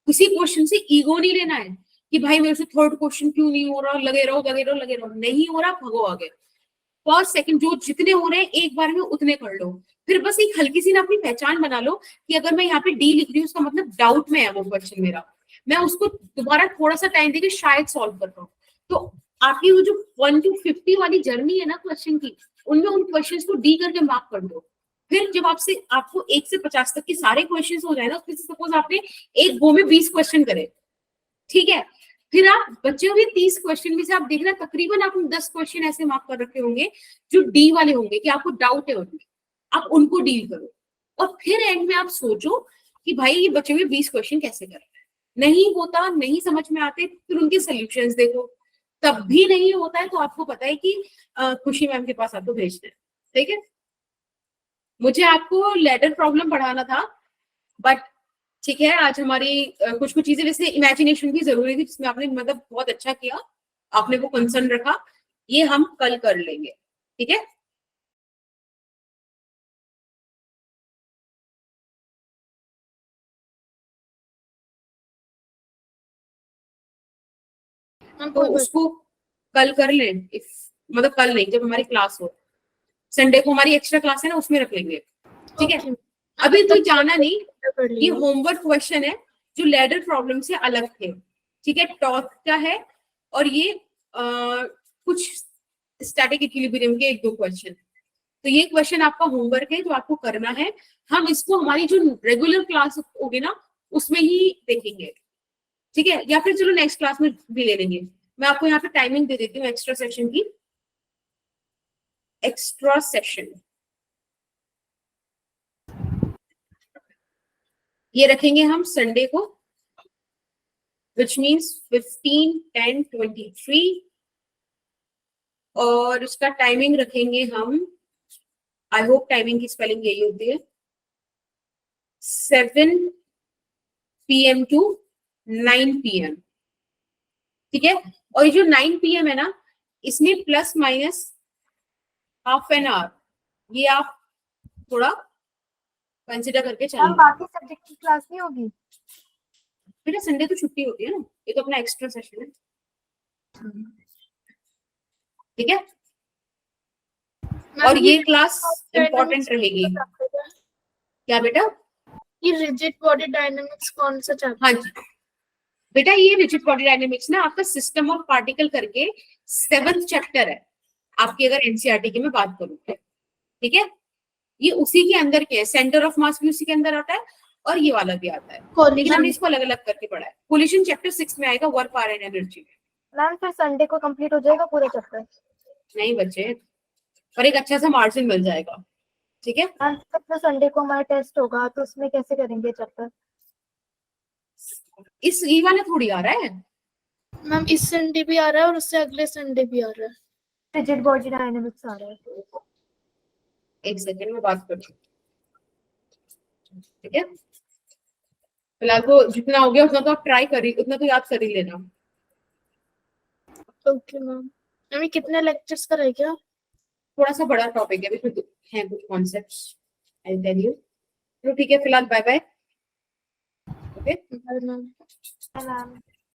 किसी क्वेश्चन से ईगो नहीं लेना है कि भाई मेरे से थर्ड क्वेश्चन क्यों नहीं हो रहा, लगे रहो लगे रहो लगे रहो, नहीं हो रहा भगो आगे, फर्स्ट सेकंड जो जितने हो रहे हैं एक बार में उतने कर लो, फिर बस एक हल्की सी ना अपनी पहचान बना लो कि अगर मैं यहाँ पे डी लिख रही हूँ उसका मतलब डाउट में है वो क्वेश्चन मेरा, मैं उसको दोबारा थोड़ा सा टाइम देके शायद सॉल्व कर पाऊँ। तो आपकी वो जो 1 to 50 वाली जर्नी है ना क्वेश्चन की, उनमें उन क्वेश्चंस को डी करके मार्क कर दो। फिर जब आपको 1 से 50 तक के सारे क्वेश्चंस हो जाए ना, उसमें सपोज आपने एक गो में 20 क्वेश्चन करे, ठीक है, फिर आप बच्चे हुए 30 क्वेश्चन में से आप देखना तकरीबन आपने 10 क्वेश्चन ऐसे मार्क कर रखे होंगे जो डी वाले होंगे कि आपको डाउट है उनमें, आप उनको डील करो, और फिर एंड में आप सोचो कि भाई ये बचे हुए 20 क्वेश्चन कैसे कर रहे हैं। नहीं होता, नहीं समझ में आते, फिर उनके सोल्यूशंस देखो, तब भी नहीं होता है तो आपको पता है कि खुशी मैम के पास आपको भेजना है, ठीक है। मुझे आपको लेटर प्रॉब्लम पढ़ाना था, बट ठीक है, आज हमारी कुछ कुछ चीजें वैसे इमेजिनेशन की जरूरी थी, जिसमें आपने मतलब बहुत अच्छा किया, आपने वो कंसर्न रखा, ये हम कल कर लेंगे, ठीक है। तो उसको कल कर लें, इफ मतलब कल नहीं, जब हमारी क्लास हो, संडे को हमारी एक्स्ट्रा क्लास है ना, उसमें रख लेंगे, ठीक है। अभी तो जाना नहीं, कर ये लिया। होमवर्क क्वेश्चन है जो लैडर प्रॉब्लम से अलग थे, ठीक है, टॉर्क का है, और ये कुछ स्टैटिक इक्विलिब्रियम के 1-2 क्वेश्चन। तो ये क्वेश्चन आपका होमवर्क है जो आपको करना है। हम इसको हमारी जो रेगुलर क्लास होगी ना उसमें ही देखेंगे, ठीक है, या फिर चलो नेक्स्ट क्लास में भी ले लेंगे। मैं आपको यहाँ पे टाइमिंग दे देती हूँ एक्स्ट्रा सेशन की। एक्स्ट्रा सेशन ये रखेंगे हम संडे को, विच मीन्स 15/10/23, और उसका टाइमिंग रखेंगे हम, आई होप टाइमिंग की स्पेलिंग यही होती है, 7 PM to 9 PM, ठीक है। और ये जो 9 PM है ना, इसमें plus minus half an hour, ये आप थोड़ा कंसिडर करके मैम चलिए। बाकी सब्जेक्ट की क्लास नहीं होगी? बेटा संडे तो छुट्टी होती है ना, ये तो अपना एक्स्ट्रा सेशन है, ठीक है। और ये क्लास इंपॉर्टेंट रहेगी। क्या बेटा? ये रिजिड बॉडी डायनामिक्स कौन सा चैप्टर? हाँ जी बेटा, ये रिजिड बॉडी डायनेमिक्स ना आपका सिस्टम ऑफ पार्टिकल करके 7th चैप्टर है आपकी, अगर एनसीईआरटी की मैं बात करूँ, ठीक है। ये उसी के अंदर के है, सेंटर ऑफ मास भी उसी के अंदर आता है और ये वाला भी आता है, लेकिन हमने इसको अलग अलग करके पढ़ा है। कोलिशन चैप्टर 6 में आएगा, वर्क पावर एंड एनर्जी में। मैम फिर संडे को कंप्लीट हो जाएगा पूरा चैप्टर? नहीं बच्चे, पर एक अच्छा सा मार्जिन मिल जाएगा, ठीक है। मैम फिर संडे को हमारा टेस्ट होगा तो उसमें कैसे करेंगे चैप्टर? इस ये वाला थोड़ी आ रहा है। मैम इस संडे भी आ रहा है और उससे अगले संडे भी आ रहा है। रिजिड बॉडी डायनामिक्स आ रहा है। एक सेकंड में बात करती हूँ, ठीक है। फिलहाल तो जितना हो गया उतना तो आप ट्राई करी, उतना तो याद कर ही लेना। Okay ma'am. मैम कितने लेक्चर्स का रह गया? थोड़ा सा बड़ा टॉपिक है, इसमें है कुछ concepts, I will tell you. तो ठीक है, फिलहाल bye bye. Okay bye ma'am. Ma'am